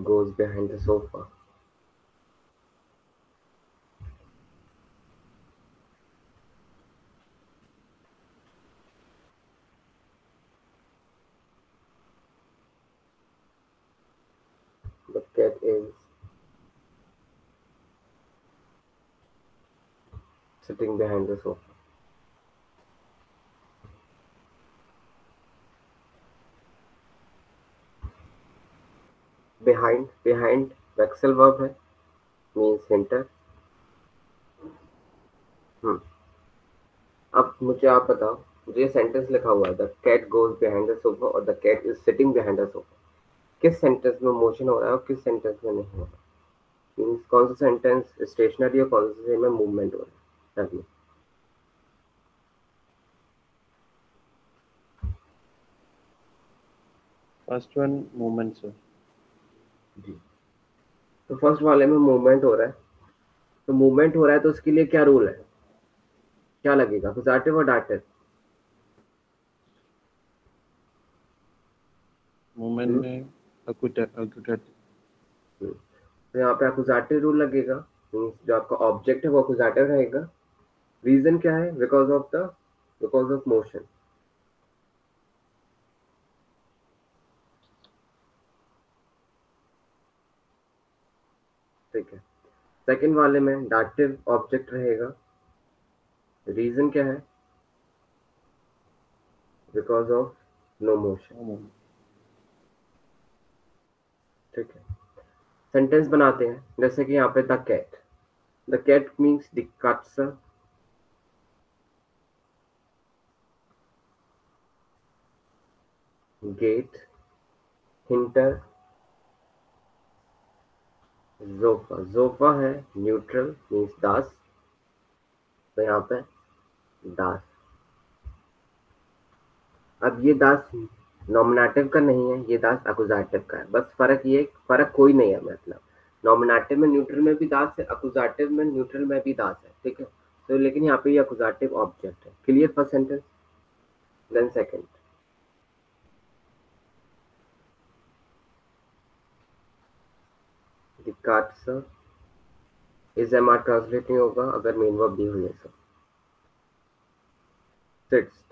goes behind the sofa। The cat is sitting behind the sofa। behind वेक्सल वर्ब है, मीन्स हिंटर। अब मुझे आप बताओ, मुझे ये सेंटेंस लिखा हुआ है the cat goes behind the sofa और the cat is sitting behind the sofa, किस सेंटेंस में मोशन हो रहा है और किस सेंटेंस में नहीं हो रहा है? मीन्स कौन सा सेंटेंस स्टेशनरी और कौन से में मूवमेंट हो रहा है? First one movement sir. जी, तो फर्स्ट वाले में मूवमेंट हो रहा है, तो मूवमेंट हो रहा है तो उसके लिए क्या रूल है, क्या लगेगा, अक्यूजेटिव और डाटिव? मूवमेंट में अक्यूटेटिव। तो यहाँ पे अक्यूजेटिव रूल लगेगा, जो आपका ऑब्जेक्ट है वो अक्यूजेटिव रहेगा। रीजन क्या है, बिकॉज ऑफ मोशन। ठीक है। सेकंड वाले में डाटिव ऑब्जेक्ट रहेगा, रीजन क्या है, बिकॉज ऑफ नो मोशन। ठीक है। सेंटेंस बनाते हैं, जैसे कि यहाँ पे द कैट मीन्स द कट्स गेट हिंटर जोफा। जोफा है न्यूट्रल मीन्स दास, तो यहाँ पे दास। अब ये दास नॉमिनेटिव का नहीं है, ये दास अकुजाटिव का है। बस फर्क कोई नहीं है, मतलब नॉमिनेटिव में न्यूट्रल में भी दास है, अकुजाटिव में न्यूट्रल में भी दास है। ठीक है। तो लेकिन यहाँ पे ये अकुजाटिव ऑब्जेक्ट है। Clear first sentence. Then second, द कार्ड्स इस एमआर ट्रांसलेट नहीं होगा अगर मेन वर्ब दी हुई है। सब सिट्स,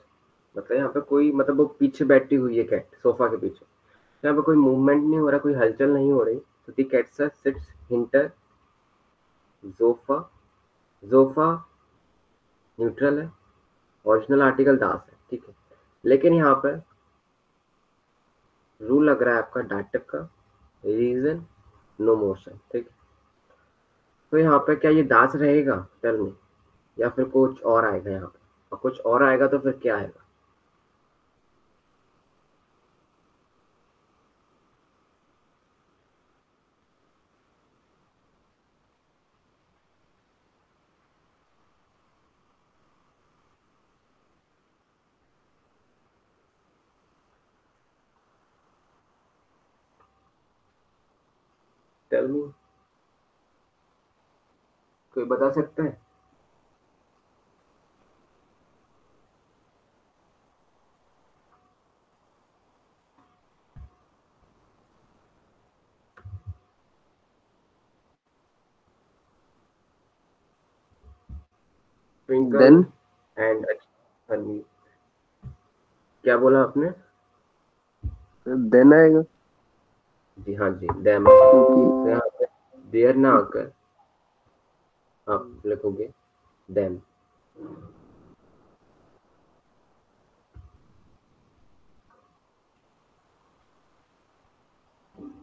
मतलब यहाँ पे कोई, मतलब वो पीछे बैठी हुई है कैट सोफा के पीछे, यहाँ पे कोई मूवमेंट नहीं हो रहा, कोई हलचल नहीं हो रही। तो दी कैट सिट्स हिंटर जोफा। जोफा न्यूट्रल है, ओरिजिनल आर्टिकल दास है। ठीक है। लेकिन यहाँ पर रूल लग रहा है आपका डाटिव का, रीजन नो मोशन। ठीक है। तो यहाँ पे क्या ये दास रहेगा, टेल मी, या फिर कुछ और आएगा यहाँ पे? और कुछ और आएगा तो फिर क्या आएगा? टेल मी, कोई बता सकता है? ट्विंकल देन एंड हनी, क्या बोला आपने? देन आएगा, जी हाँ जी, डैम। क्योंकि तो यहाँ पे देयर ना आकर आप लिखोगे देम।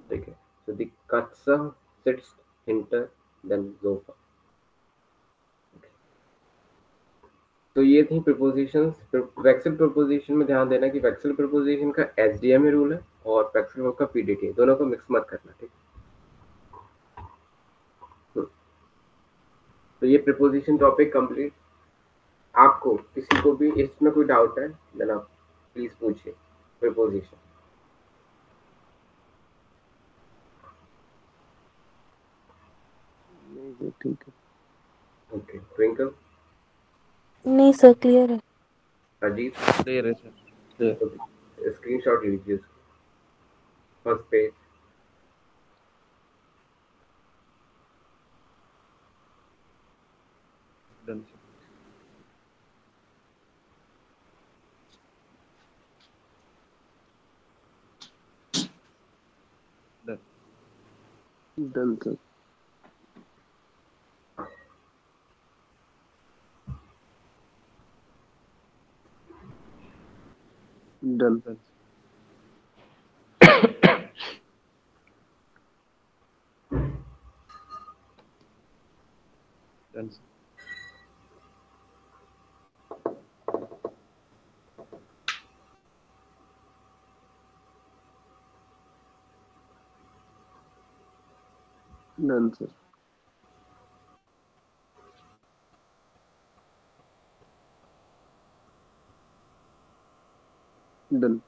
ठीक है। so the katsa sits hinter then zofa। तो ये थी प्रीपोजिशंस। वेक्सल प्रीपोजिशन में ध्यान देना कि वेक्सल प्रीपोजिशन का एसडीएम रूल है और वेक्सल वर्ब का पीडीटी, दोनों को मिक्स मत करना। ठीक है। तो ये प्रीपोजिशन टॉपिक कंप्लीट। आपको किसी को भी इसमें कोई डाउट है देन आप प्लीज पूछिए। प्रीपोजिशन। नहीं सर, ठीक है। ओके। ट्विंकल, नहीं सर, क्लियर है। अजीत, क्लियर है सर, क्लियर। स्क्रीनशॉट लीजिए first page. Done sir. Done. Done sir. Done. Done. Done sir. Done sir. Done.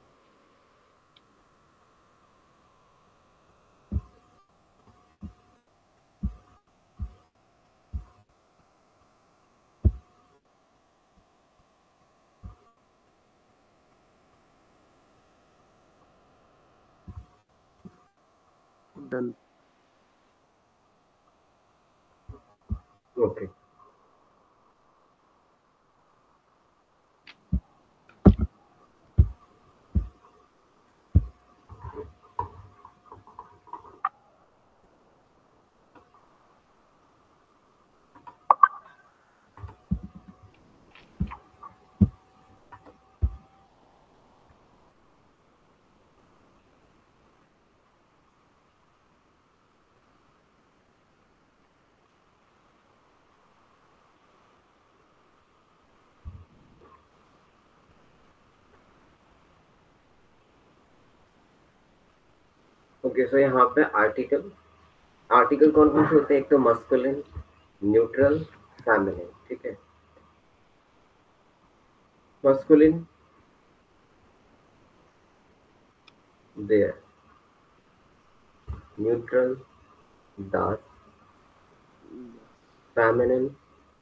Done. Okay, okay. So यहाँ पे आर्टिकल कौन कौन से होते हैं? एक तो मस्कुलिन, न्यूट्रल, फेमिनिन। ठीक है, मस्कुलिन देयर, न्यूट्रल दास, फेमिनिन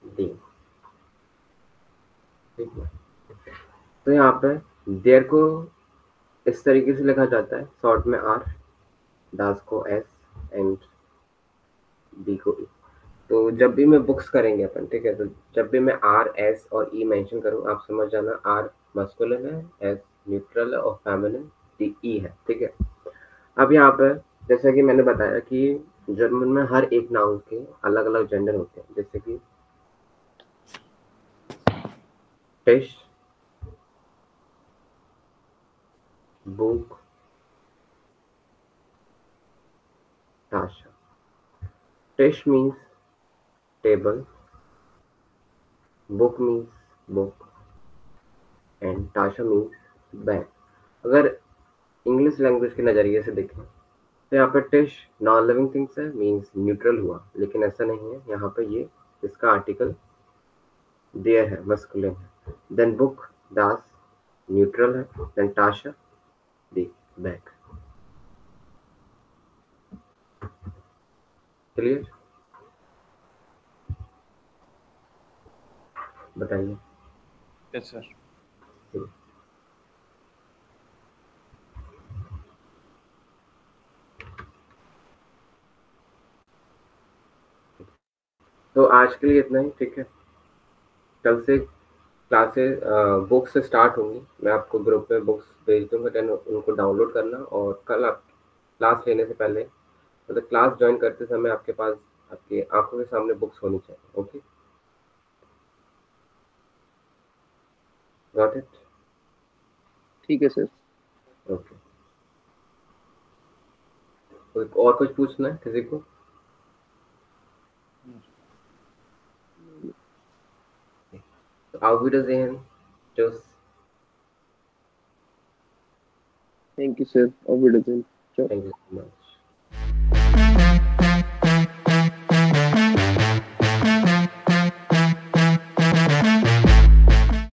दी। ठीक है, तो यहाँ पे देयर को इस तरीके से लिखा जाता है, शॉर्ट में आर, दास को एस एंड डी को ई। तो जब भी मैं बुक्स करेंगे अपन, ठीक है, तो जब भी मैं आर एस और ई मेंशन करूँ, आप समझ जाना आर मस्कुलिन है, एस न्यूट्रल है और फेमिनिन डी ई है। ठीक है, अब यहाँ पे जैसा कि मैंने बताया कि जर्मन में हर एक नाउन के अलग अलग जेंडर होते हैं, जैसे कि टिश, बुक, ताशा। टिश means table, book means book and tasha means bag। अगर इंग्लिश लैंग्वेज के नज़रिए से देखें तो यहाँ पे टिश नॉन लिविंग थिंग्स है, मीन्स न्यूट्रल हुआ, लेकिन ऐसा नहीं है। यहाँ पे ये इसका आर्टिकल देयर है, मस्कुलिन है। देन बुक दास न्यूट्रल है, देन टाशा दी बैग। क्लियर? बताइए। Yes sir. तो आज के लिए इतना ही। ठीक है, कल से क्लासेस बुक्स से स्टार्ट होंगी। मैं आपको ग्रुप में बुक्स भेज दूंगा, देन उनको डाउनलोड करना। और कल आप क्लास लेने से पहले, मतलब क्लास ज्वाइन करते समय, आपके पास आपकी आंखों के सामने बुक्स होनी चाहिए। Okay, got it? ठीक है सर। ओके, और कुछ पूछना है किसी को? Auf Wiedersehen. Tschüss. Thank you sir, और video. Thank you so much.